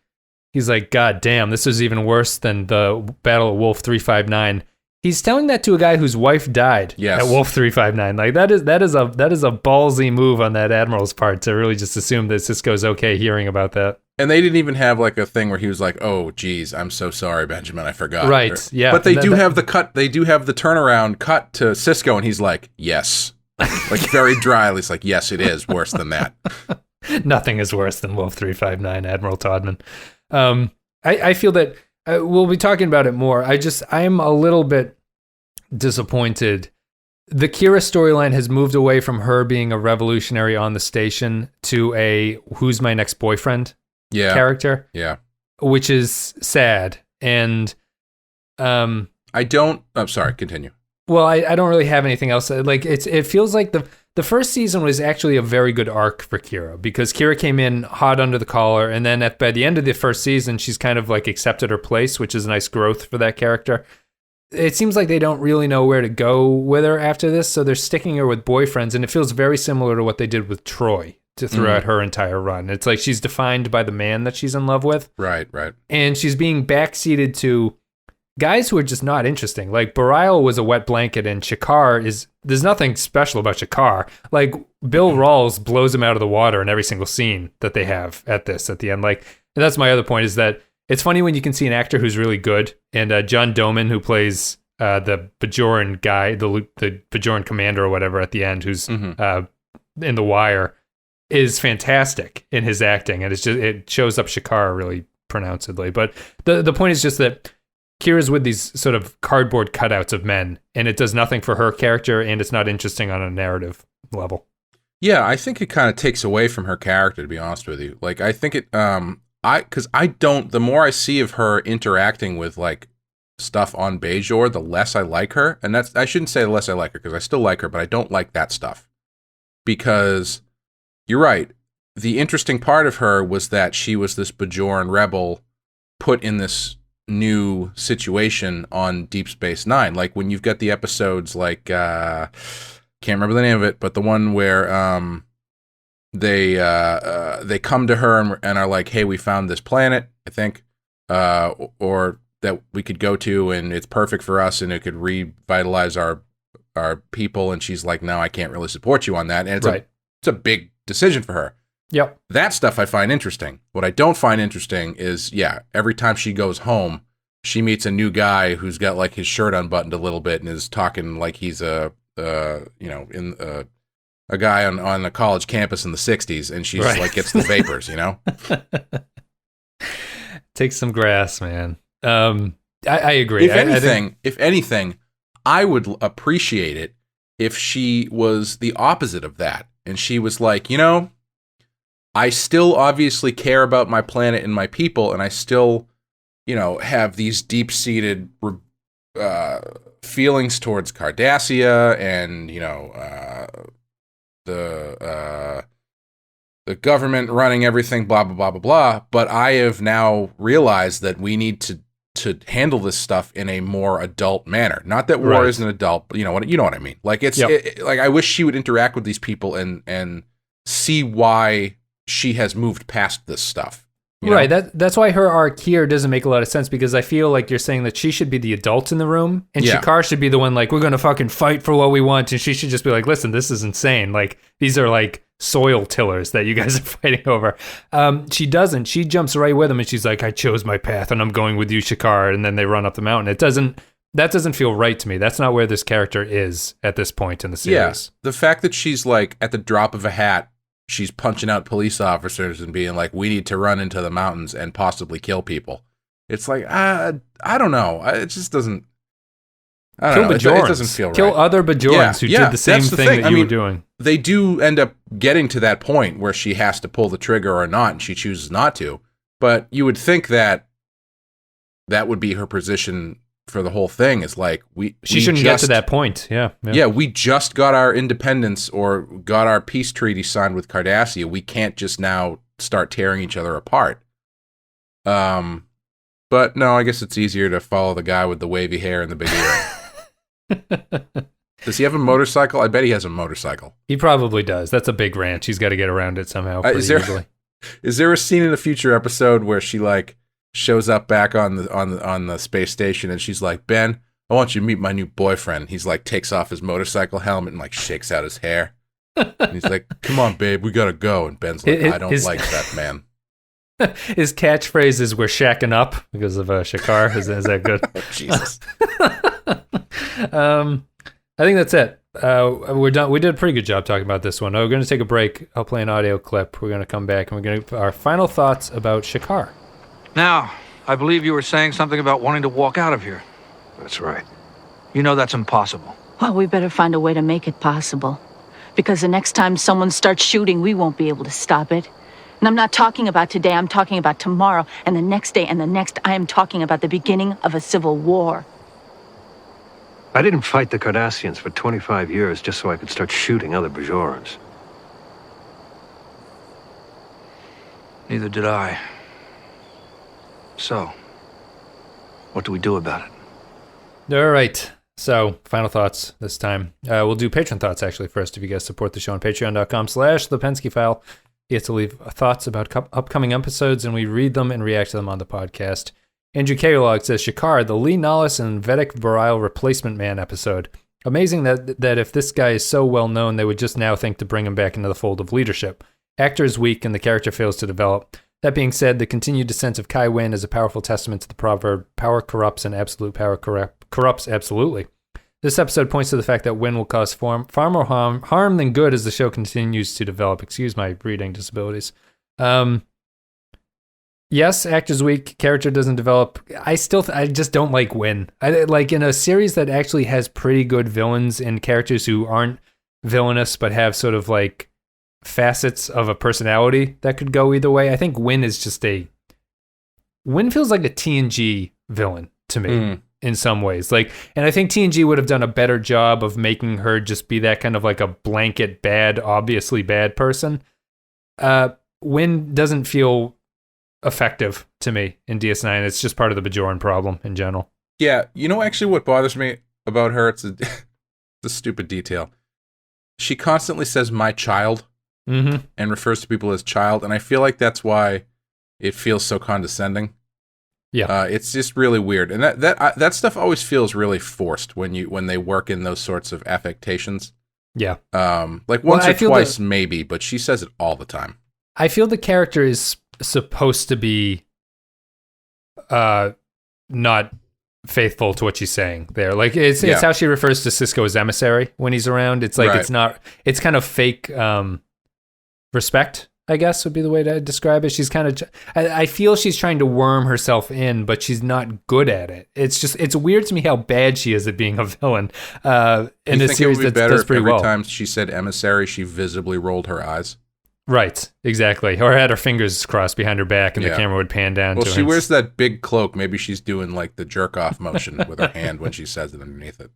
"God damn, this is even worse than the Battle at Wolf 359. He's telling that to a guy whose wife died at Wolf 359. Like that is a ballsy move on that Admiral's part to really just assume that Sisko's okay hearing about that. And they didn't even have like a thing where he was like, "Oh, geez, I'm so sorry, Benjamin, I forgot." Right? Yeah. But they do have the cut. They do have the turnaround cut to Sisko, and he's like, "Yes," like very dryly. It's like, "Yes, it is worse than that." Nothing is worse than Wolf 359, Admiral Todman. I feel that we'll be talking about it more. I'm a little bit disappointed. The Kira storyline has moved away from her being a revolutionary on the station to a who's my next boyfriend character. Yeah. Which is sad. And I'm sorry, continue. Well, I don't really have anything else. Like it feels like the first season was actually a very good arc for Kira, because Kira came in hot under the collar, and then by the end of the first season, she's kind of like accepted her place, which is a nice growth for that character. It seems like they don't really know where to go with her after this, so they're sticking her with boyfriends, and it feels very similar to what they did with Troy throughout her entire run. It's like she's defined by the man that she's in love with. Right. And she's being backseated to guys who are just not interesting. Like Bareilles was a wet blanket, and Shakaar there's nothing special about Shakaar. Like Bill Rawls blows him out of the water in every single scene that they have at the end. Like, and that's my other point, is that it's funny when you can see an actor who's really good, and John Doman, who plays the Bajoran guy, the Bajoran commander or whatever at the end, who's in The Wire, is fantastic in his acting, and it shows up Shakaar really pronouncedly. But the point is just that Kira's with these sort of cardboard cutouts of men, and it does nothing for her character, and it's not interesting on a narrative level. Yeah, I think it kind of takes away from her character, to be honest with you. Like, I think it, the more I see of her interacting with, like, stuff on Bajor, the less I like her. And I shouldn't say the less I like her, because I still like her, but I don't like that stuff. Because, you're right, the interesting part of her was that she was this Bajoran rebel put in this new situation on Deep Space Nine. Like, when you've got the episodes like, can't remember the name of it, but the one where they come to her and are like, hey, we found this planet, I think, or that we could go to, and it's perfect for us, and it could revitalize our people. And she's like, no, I can't really support you on that. And it's a big decision for her. Yep. That stuff I find interesting. What I don't find interesting is, every time she goes home, she meets a new guy who's got like his shirt unbuttoned a little bit and is talking like he's a guy on a college campus in the 60s, and she's like gets the vapors, Take some grass, man. I agree. If anything, I would appreciate it if she was the opposite of that, and she was like, I still obviously care about my planet and my people, and I still, have these deep-seated feelings towards Cardassia and, the government running everything, blah, blah, blah, blah, blah. But I have now realized that we need to handle this stuff in a more adult manner. Not that war isn't adult, but you know what I mean? Like, like, I wish she would interact with these people and see why she has moved past this stuff. Right. That's why her arc here doesn't make a lot of sense, because I feel like you're saying that she should be the adult in the room, and Shakaar should be the one like, we're going to fucking fight for what we want, and she should just be like, listen, this is insane. Like, these are like soil tillers that you guys are fighting over. She doesn't. She jumps right with him, and she's like, I chose my path, and I'm going with you, Shakaar, and then they run up the mountain. That doesn't feel right to me. That's not where this character is at this point in the series. Yeah. The fact that she's like, at the drop of a hat, she's punching out police officers and being like, we need to run into the mountains and possibly kill people. It's like, I don't know. It just doesn't. I don't know. It doesn't feel right. Kill other Bajorans who did the same thing that you were doing. They do end up getting to that point where she has to pull the trigger or not, and she chooses not to. But you would think that would be her position for the whole thing. Is like, she shouldn't get to that point. Yeah, we just got our independence or got our peace treaty signed with Cardassia. We can't just now start tearing each other apart. But no, I guess it's easier to follow the guy with the wavy hair and the big earring. Does he have a motorcycle? I bet he has a motorcycle. He probably does. That's a big ranch. He's got to get around it somehow. Easily. Is there a scene in a future episode where she like shows up back on the space station, and she's like, Ben, I want you to meet my new boyfriend. He's like, takes off his motorcycle helmet and like shakes out his hair. And he's like, come on, babe, we gotta go. And Ben's like, I don't like that man. His catchphrase is, we're shacking up, because of Shakaar. Is that good? Oh, Jesus. I think that's it. We're done. We did a pretty good job talking about this one. We're going to take a break. I'll play an audio clip. We're going to come back, and we're going to our final thoughts about Shakaar. Now, I believe you were saying something about wanting to walk out of here. That's right. You know that's impossible. Well, we better find a way to make it possible. Because the next time someone starts shooting, we won't be able to stop it. And I'm not talking about today, I'm talking about tomorrow, and the next day, and the next. I am talking about the beginning of a civil war. I didn't fight the Cardassians for 25 years just so I could start shooting other Bajorans. Neither did I. So, what do we do about it? All right. So, final thoughts this time. We'll do Patreon thoughts, actually, first. If you guys support the show on patreon.com/The Pensky File, you get to leave thoughts about upcoming episodes, and we read them and react to them on the podcast. Andrew K-Log says, Shakaar, the Lee Nollis and Vedic Virile Replacement Man episode. Amazing that if this guy is so well known, they would just now think to bring him back into the fold of leadership. Actor is weak and the character fails to develop. That being said, the continued descent of Kai Wynn is a powerful testament to the proverb, power corrupts and absolute power corrupts absolutely. This episode points to the fact that Wynn will cause far more harm than good as the show continues to develop. Excuse my reading disabilities. Yes, actor's weak. Character doesn't develop. I just don't like Win. I like in a series that actually has pretty good villains and characters who aren't villainous but have sort of like facets of a personality that could go either way. I think Win feels like a TNG villain to me in some ways. Like, and I think TNG would have done a better job of making her just be that kind of like a blanket bad, obviously bad person. Win doesn't feel effective to me in DS9. It's just part of the Bajoran problem in general. Yeah, you know actually what bothers me about her? It's a stupid detail. She constantly says "my child" and refers to people as child, and I feel like that's why it feels so condescending. Yeah, it's just really weird, and that stuff always feels really forced when they work in those sorts of affectations. Yeah, like once or twice maybe, but she says it all the time. I feel the character is supposed to be not faithful to what she's saying there. Like it's how she refers to Cisco as emissary when he's around. It's like it's kind of fake respect, I guess would be the way to describe it. She's kind of I feel she's trying to worm herself in, but she's not good at it. It's weird to me how bad she is at being a villain in a series that does pretty well. Every time she said emissary, she visibly rolled her eyes. Right, exactly. Or had her fingers crossed behind her back and the camera would pan down to her. Well, she wears that big cloak. Maybe she's doing like the jerk-off motion with her hand when she says it underneath it.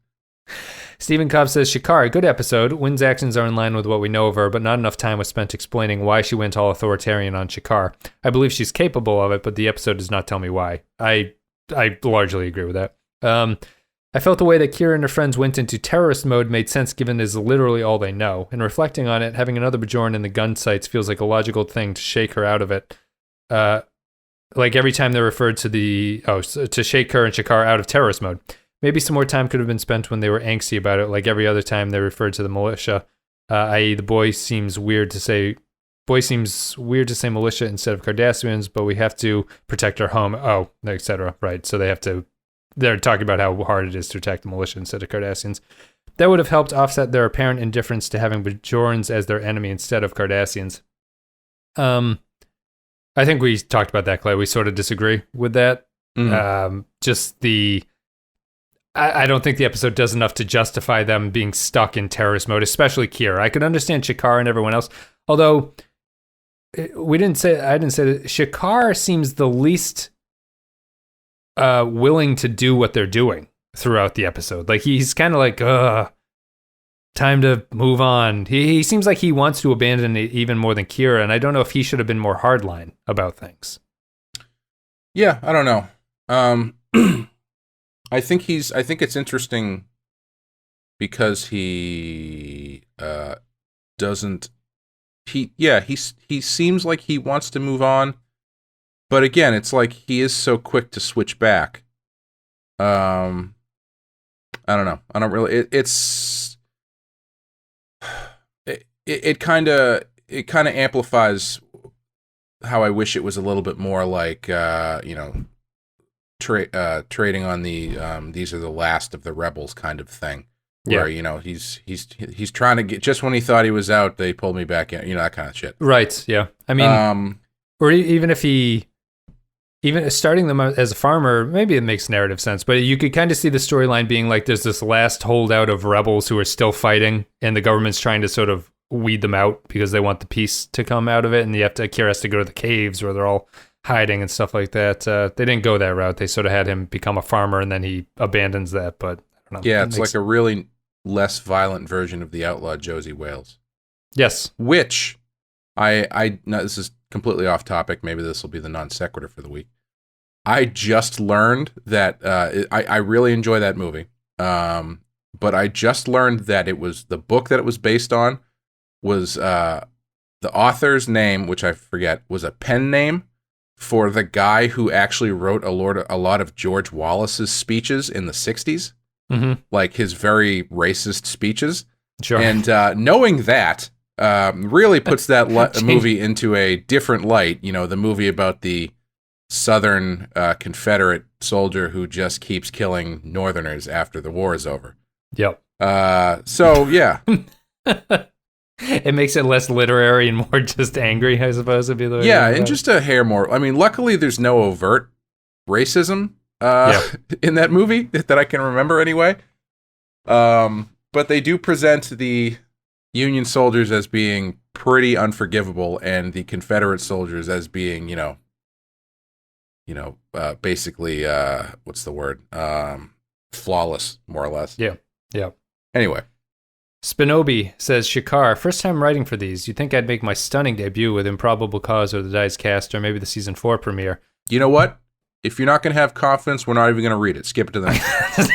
Stephen Cobb says, Shakaar, good episode. Wynn's actions are in line with what we know of her, but not enough time was spent explaining why she went all authoritarian on Shakaar. I believe she's capable of it, but the episode does not tell me why. I largely agree with that. I felt the way that Kira and her friends went into terrorist mode made sense given it is literally all they know. And reflecting on it, having another Bajoran in the gun sights feels like a logical thing to shake her out of it. Like every time they referred to to shake her and Shakaar out of terrorist mode. Maybe some more time could have been spent when they were angsty about it, like every other time they referred to the militia, i.e. the boy seems weird to say militia instead of Cardassians, but we have to protect our home, etc. Right, so they're talking about how hard it is to attack the militia instead of Cardassians. That would have helped offset their apparent indifference to having Bajorans as their enemy instead of Cardassians. I think we talked about that, Clay. We sort of disagree with that. I don't think the episode does enough to justify them being stuck in terrorist mode, especially Kira. I could understand Shakaar and everyone else, although I didn't say that Shakaar seems the least willing to do what they're doing throughout the episode. Like he's kind of like, time to move on. He seems like he wants to abandon it even more than Kira, and I don't know if he should have been more hardline about things. Yeah, I don't know. I think it's interesting because he doesn't. He seems like he wants to move on, but again, it's like he is so quick to switch back. I don't know. I don't really. It kind of amplifies how I wish it was a little bit more like trading on the these are the last of the rebels kind of thing, where he's trying to get, just when he thought he was out, they pulled me back in, that kind of shit. Right. Yeah. I mean, or even if even starting them as a farmer, maybe it makes narrative sense, but you could kind of see the storyline being like there's this last holdout of rebels who are still fighting, and the government's trying to sort of weed them out because they want the peace to come out of it, and Kira has to go to the caves where they're all hiding and stuff like that. They didn't go that route. They sort of had him become a farmer, and then he abandons that. But I don't know. Yeah, it's like a really less violent version of the outlaw Josie Wales. Yes, which I no, this is completely off topic. Maybe this will be the non sequitur for the week. I just learned that I really enjoy that movie, but I just learned that it was the book that it was based on was the author's name, which I forget, was a pen name for the guy who actually wrote a lot of George Wallace's speeches in the 60s, like his very racist speeches. Sure. And knowing that really puts that movie into a different light. The movie about the Southern Confederate soldier who just keeps killing Northerners after the war is over. Yep. So, yeah. It makes it less literary and more just angry, I suppose, would be the way. Yeah, and just a hair more. I mean, luckily there's no overt racism in that movie that I can remember anyway. But they do present the Union soldiers as being pretty unforgivable, and the Confederate soldiers as being, basically, what's the word? Flawless, more or less. Yeah. Anyway. Spinobi says, Shakaar, first time writing for these. You'd think I'd make my stunning debut with Improbable Cause or The Dice Cast or maybe the season 4 premiere. You know what? If you're not going to have confidence, we're not even going to read it. Skip it to the next.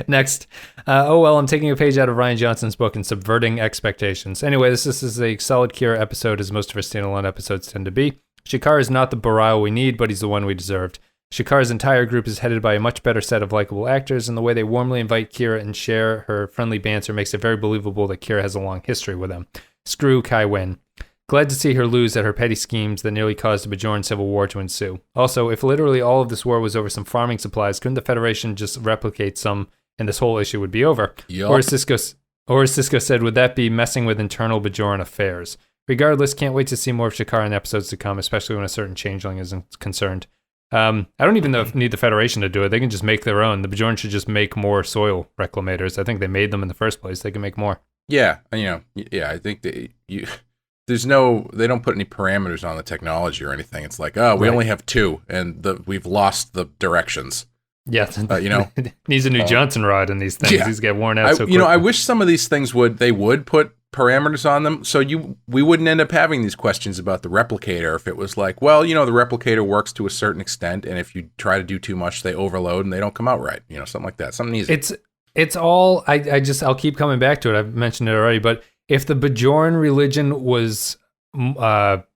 Next. I'm taking a page out of Ryan Johnson's book and subverting expectations. Anyway, this is a solid Kira episode, as most of our standalone episodes tend to be. Shakaar is not the Bareil we need, but he's the one we deserved. Shakaar's entire group is headed by a much better set of likable actors, and the way they warmly invite Kira and share her friendly banter makes it very believable that Kira has a long history with them. Screw Kai Wynn. Glad to see her lose at her petty schemes that nearly caused a Bajoran civil war to ensue. Also, if literally all of this war was over some farming supplies, couldn't the Federation just replicate some and this whole issue would be over? Yep. Or as Cisco said, would that be messing with internal Bajoran affairs? Regardless, can't wait to see more of Shakaar in episodes to come, especially when a certain changeling is concerned. I don't even need the Federation to do it. They can just make their own. The Bajoran should just make more soil reclamators. I think they made them in the first place. They can make more. Yeah, I think they don't put any parameters on the technology or anything. It's like, we only have 2, and we've lost the directions. Yeah, needs a new Johnson rod in these things. Yeah. These get worn out so quickly. I wish some of these things would put parameters on them, so we wouldn't end up having these questions about the replicator. If it was like, the replicator works to a certain extent, and if you try to do too much, they overload and they don't come out right. Something like that. Something easy. It's all I'll keep coming back to it. I've mentioned it already, but if the Bajoran religion was not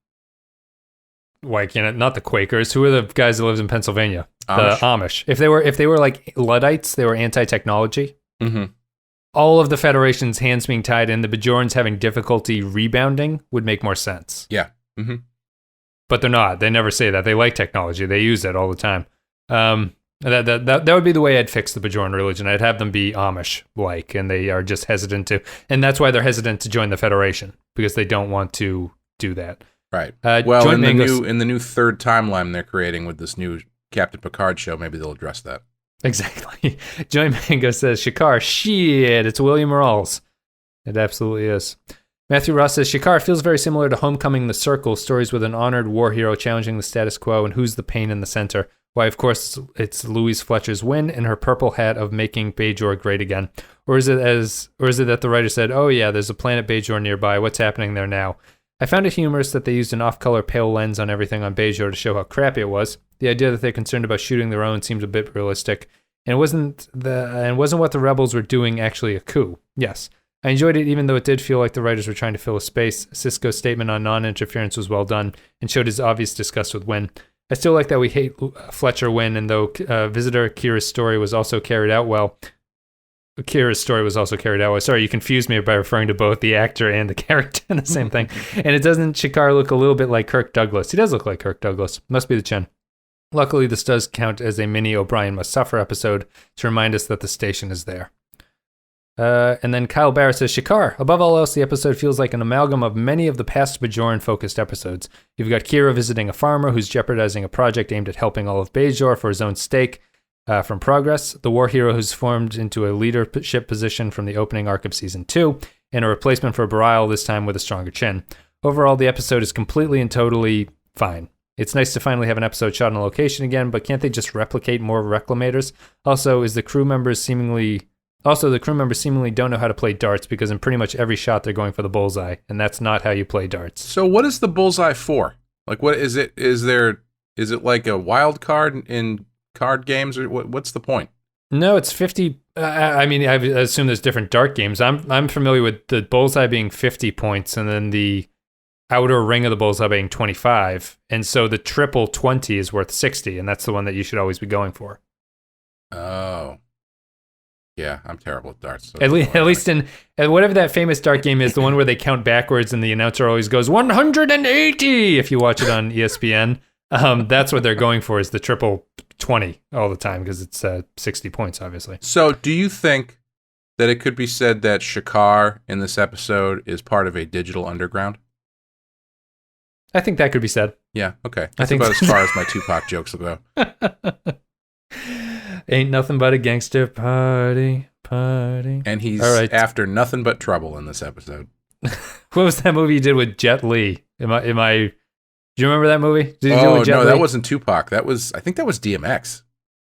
the Quakers, who are the guys that lives in Pennsylvania? Amish. The Amish. If they were like Luddites, they were anti-technology. Mm-hmm. All of the Federation's hands being tied in, the Bajorans having difficulty rebounding would make more sense. Yeah. Mm-hmm. But they're not. They never say that. They like technology. They use it all the time. That would be the way I'd fix the Bajoran religion. I'd have them be Amish-like, and they are just hesitant to. And that's why they're hesitant to join the Federation, because they don't want to do that. Right. In the new third timeline they're creating with this new Captain Picard show, maybe they'll address that. Exactly. Joy Mango says, Shakaar, shit, it's William Rawls. It absolutely is. Matthew Ross says, Shakaar feels very similar to Homecoming: The Circle, stories with an honored war hero challenging the status quo and who's the pain in the center. Why, of course, it's Louise Fletcher's win and her purple hat of making Bajor great again. Or is it that the writer said, oh yeah, there's a planet Bajor nearby, what's happening there now? I found it humorous that they used an off-color pale lens on everything on Bajor to show how crappy it was. The idea that they're concerned about shooting their own seems a bit realistic. And wasn't what the rebels were doing actually a coup? Yes. I enjoyed it even though it did feel like the writers were trying to fill a space. Sisko's statement on non-interference was well done and showed his obvious disgust with Wynn. I still like that we hate Fletcher Wynn, and though Visitor Kira's story was also carried out well. Sorry, you confused me by referring to both the actor and the character in the same thing. And it doesn't Shakaar look a little bit like Kirk Douglas? He does look like Kirk Douglas. Must be the chin. Luckily, this does count as a mini O'Brien Must Suffer episode to remind us that the station is there. And then Kyle Barrett says, Shakaar, above all else, the episode feels like an amalgam of many of the past Bajoran-focused episodes. You've got Kira visiting a farmer who's jeopardizing a project aimed at helping all of Bajor for his own stake from progress, the war hero who's formed into a leadership position from the opening arc of Season 2, and a replacement for Bareil, this time with a stronger chin. Overall, the episode is completely and totally fine. It's nice to finally have an episode shot on location again, but can't they just replicate more reclamators? Also, the crew members seemingly don't know how to play darts, because in pretty much every shot they're going for the bullseye, and that's not how you play darts. So what is the bullseye for? Like, what is it? Is it like a wild card in card games, or what's the point? No, it's 50. I assume there's different dart games. I'm familiar with the bullseye being 50 points, and then the outer ring of the bullseye being 25, and so the triple 20 is worth 60, and that's the one that you should always be going for. Oh. Yeah, I'm terrible at darts. So at least in whatever that famous dart game is, the one where they count backwards and the announcer always goes 180 if you watch it on ESPN. That's what they're going for, is the triple 20 all the time, because it's 60 points, obviously. So do you think that it could be said that Shakaar in this episode is part of a digital underground? I think that could be said. Yeah, okay. That's about as far as my Tupac jokes will go. Ain't nothing but a gangster party. And he's after nothing but trouble in this episode. What was that movie you did with Jet Li? Am I? Do you remember that movie? Did you do it with Jet Li? That wasn't Tupac. I think that was DMX.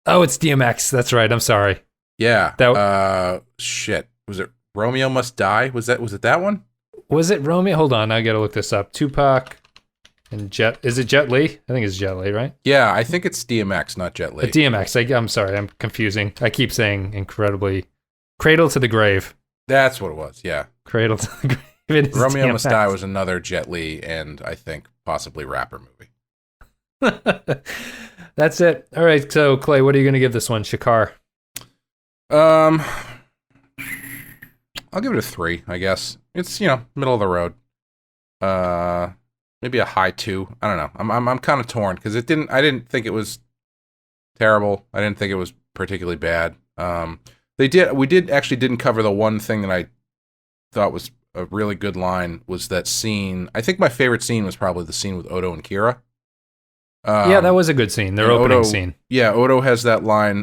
Oh, it's DMX. That's right. I'm sorry. Yeah. Shit. Was it Romeo Must Die? Was it that one? Was it Romeo? Hold on. I got to look this up. Tupac and Jet. Is it Jet Li? I think it's Jet Li, right? Yeah, I think it's DMX, not Jet Li. DMX. I'm sorry. I'm confusing. I keep saying incredibly. Cradle to the Grave. That's what it was. Yeah. Cradle to the Grave. It is Romeo DMX. Must Die was another Jet Li and I think possibly rapper movie. That's it. All right. So Clay, what are you going to give this one? Shakaar. I'll give it a 3, I guess. It's, middle of the road. Maybe a high 2. I don't know. I'm kind of torn because I didn't think it was terrible. I didn't think it was particularly bad. We didn't cover the one thing that I thought was a really good line was that scene. I think my favorite scene was probably the scene with Odo and Kira. Yeah, that was a good scene. Their opening scene. Yeah, Odo has that line,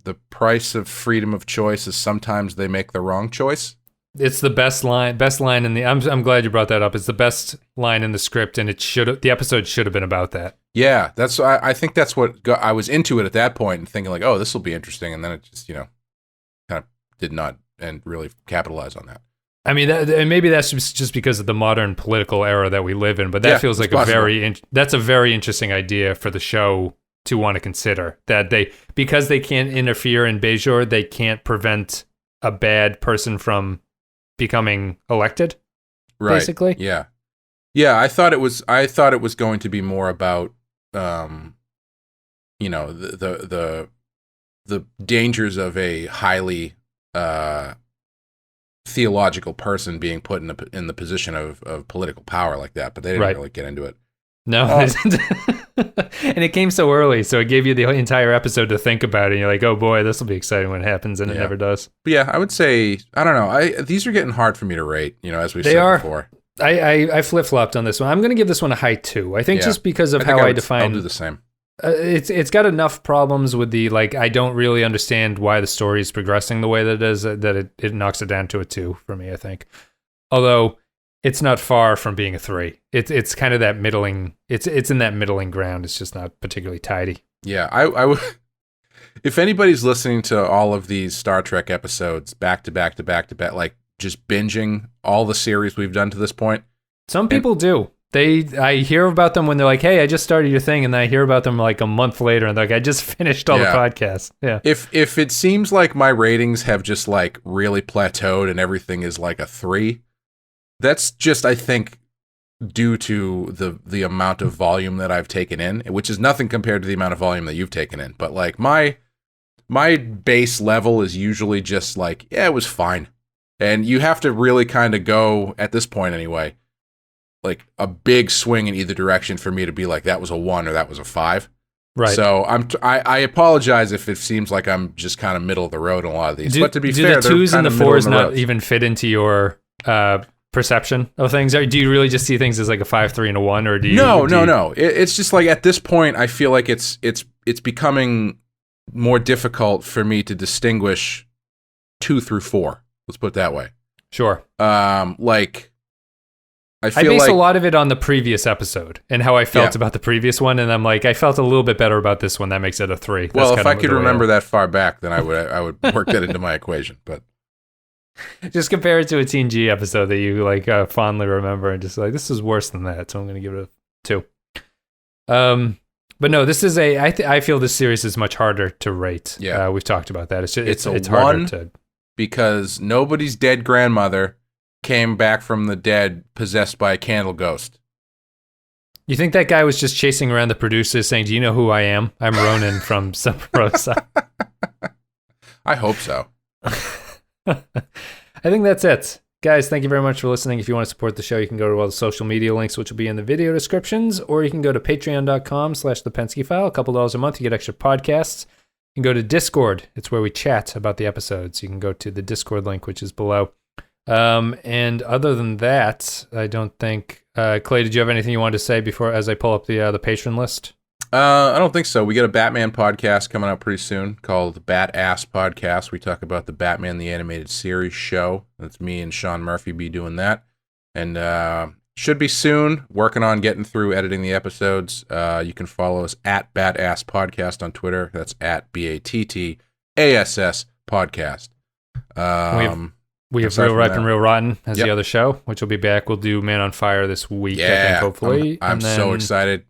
the price of freedom of choice is sometimes they make the wrong choice. It's the best line in the. I'm glad you brought that up. It's the best line in the script, and the episode should have been about that. Yeah, I think that's what I was into it at that point and thinking like, oh, this will be interesting, and then it just kind of did not and really capitalize on that. I mean, and maybe that's just because of the modern political era that we live in, but that feels like that's a very interesting idea for the show to want to consider, that because they can't interfere in Bajor, they can't prevent a bad person from becoming elected. Right. Basically. Yeah. Yeah. I thought it was going to be more about, the dangers of a highly, theological person being put in the position of political power like that, but they didn't really get into it. No, and it came so early, so it gave you the entire episode to think about it. And you're like, "Oh boy, this will be exciting when it happens," and it never does. But yeah, I would say I don't know. These are getting hard for me to rate. As we've said before. I flip flopped on this one. I'm going to give this one a high 2. I think just because of how I define. I'll do the same. It's got enough problems with the I don't really understand why the story is progressing the way that it is, that it knocks it down to a 2 for me, I think. Although it's not far from being a 3. It's kind of that middling. It's in that middling ground. It's just not particularly tidy. Yeah, I would. If anybody's listening to all of these Star Trek episodes back to back to back to back, like just binging all the series we've done to this point, some people do. I hear about them when they're like, "Hey, I just started your thing," and then I hear about them like a month later, and they're like, "I just finished all the podcasts." Yeah. If it seems like my ratings have just like really plateaued and everything is like a 3, that's just, I think, due to the amount of volume that I've taken in, which is nothing compared to the amount of volume that you've taken in. But like my base level is usually just like, yeah, it was fine, and you have to really kind of go at this point anyway. Like a big swing in either direction for me to be like that was a 1 or that was a 5. Right. So I apologize if it seems like I'm just kind of middle of the road in a lot of these. But to be fair, do the 2s and the 4s not even fit into your perception of things? Or do you really just see things as like a 5, 3, and a 1, or do you? No. It's just like at this point, I feel like it's becoming more difficult for me to distinguish 2 through 4. Let's put it that way. Sure. I base a lot of it on the previous episode and how I felt about the previous one, and I'm like, I felt a little bit better about this one. That makes it a 3. Well, if I could remember that far back, then I would work that into my equation. But just compare it to a Teen G episode that you like fondly remember, and just like, this is worse than that, so I'm going to give it a 2. But no, this is I feel this series is much harder to rate. Yeah, we've talked about that. It's harder 1 to because nobody's dead grandmother came back from the dead possessed by a candle ghost. You think that guy was just chasing around the producers saying, "Do you know who I am? I'm Ronan from Summer Rosa." I hope so. I think that's it. Guys, thank you very much for listening. If you want to support the show, you can go to all the social media links, which will be in the video descriptions, or you can go to patreon.com/thepenskyfile. $2 a month, you get extra podcasts. You can go to Discord. It's where we chat about the episodes. You can go to the Discord link, which is below. And other than that, I don't think... Clay, did you have anything you wanted to say before as I pull up the patron list? I don't think so. We got a Batman podcast coming out pretty soon called the Bat-Ass Podcast. We talk about the Batman the Animated Series show. That's me and Sean Murphy be doing that. And should be soon. Working on getting through editing the episodes. You can follow us at Bat-Ass Podcast on Twitter. That's at BATTASS Podcast. We have Real Ripe and Real Rotten as the other show, which will be back. We'll do Man on Fire this week, I think, hopefully. I'm so excited.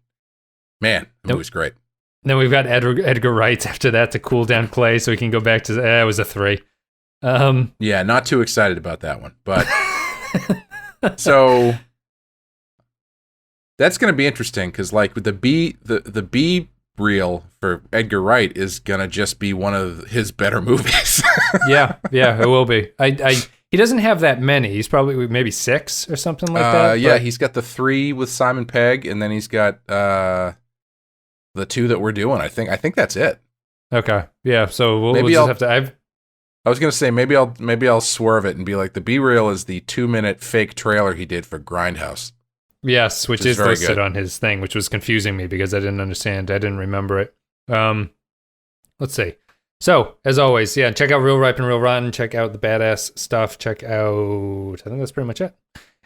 Man, the movie's great. Then we've got Edgar Wright after that to cool down Clay so we can go back to, it was a 3. Yeah, not too excited about that one. But, so, that's going to be interesting because, like, with the B reel for Edgar Wright is going to just be one of his better movies. yeah, it will be. He doesn't have that many. He's probably maybe 6 or something like that. Yeah, he's got the 3 with Simon Pegg, and then he's got the 2 that we're doing. I think that's it. Okay. Yeah. So we'll just have to. I was gonna say maybe I'll swerve it and be like the B-reel is the 2-minute fake trailer he did for Grindhouse. Yes, which is listed on his thing, which was confusing me because I didn't understand. I didn't remember it. Let's see. So, as always, check out Real Ripe and Real Rotten. Check out the Badass stuff. Check out... I think that's pretty much it.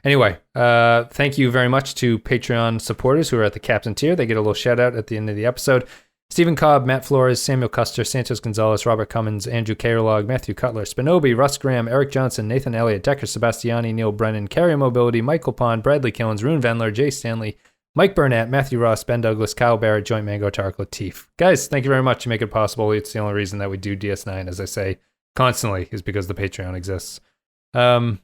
Anyway, thank you very much to Patreon supporters who are at the Captain tier. They get a little shout-out at the end of the episode. Stephen Cobb, Matt Flores, Samuel Custer, Santos Gonzalez, Robert Cummins, Andrew Kairlog, Matthew Cutler, Spinobi, Russ Graham, Eric Johnson, Nathan Elliott, Decker Sebastiani, Neil Brennan, Carrier Mobility, Michael Pond, Bradley Killens, Rune Vendler, Jay Stanley, Mike Burnett, Matthew Ross, Ben Douglas, Kyle Barrett, Joint Mango, Tarek Latif. Guys, thank you very much. You make it possible. It's the only reason that we do DS9, as I say constantly, is because the Patreon exists. I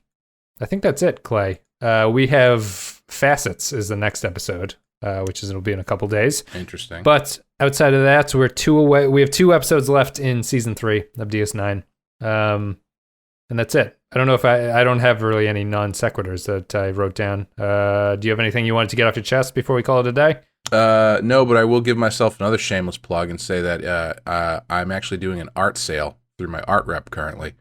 think that's it, Clay. We have Facets is the next episode, which it'll be in a couple days. Interesting. But outside of that, we're 2 away. We have 2 episodes left in season 3 of DS9. And that's it. I don't know if I don't have really any non sequiturs that I wrote down. Do you have anything you wanted to get off your chest before we call it a day? No, but I will give myself another shameless plug and say that I'm actually doing an art sale through my art rep currently,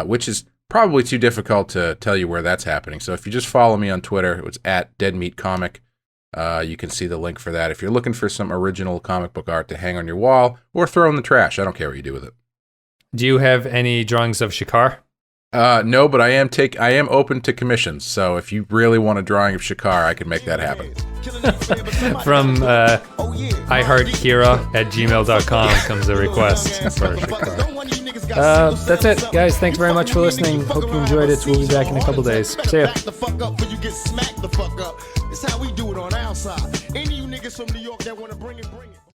which is probably too difficult to tell you where that's happening. So if you just follow me on Twitter, it's at deadmeatcomic. You can see the link for that. If you're looking for some original comic book art to hang on your wall or throw in the trash, I don't care what you do with it. Do you have any drawings of Shakaar? No, but I am open to commissions. So if you really want a drawing of Shakaar, I can make that happen. From iHeartKira@gmail.com comes a request for Shakaar. That's it, guys. Thanks very much for listening. Hope you enjoyed it. We'll be back in a couple days. See ya. It's how we do it on our side. Any of you niggas from New York that want to bring it.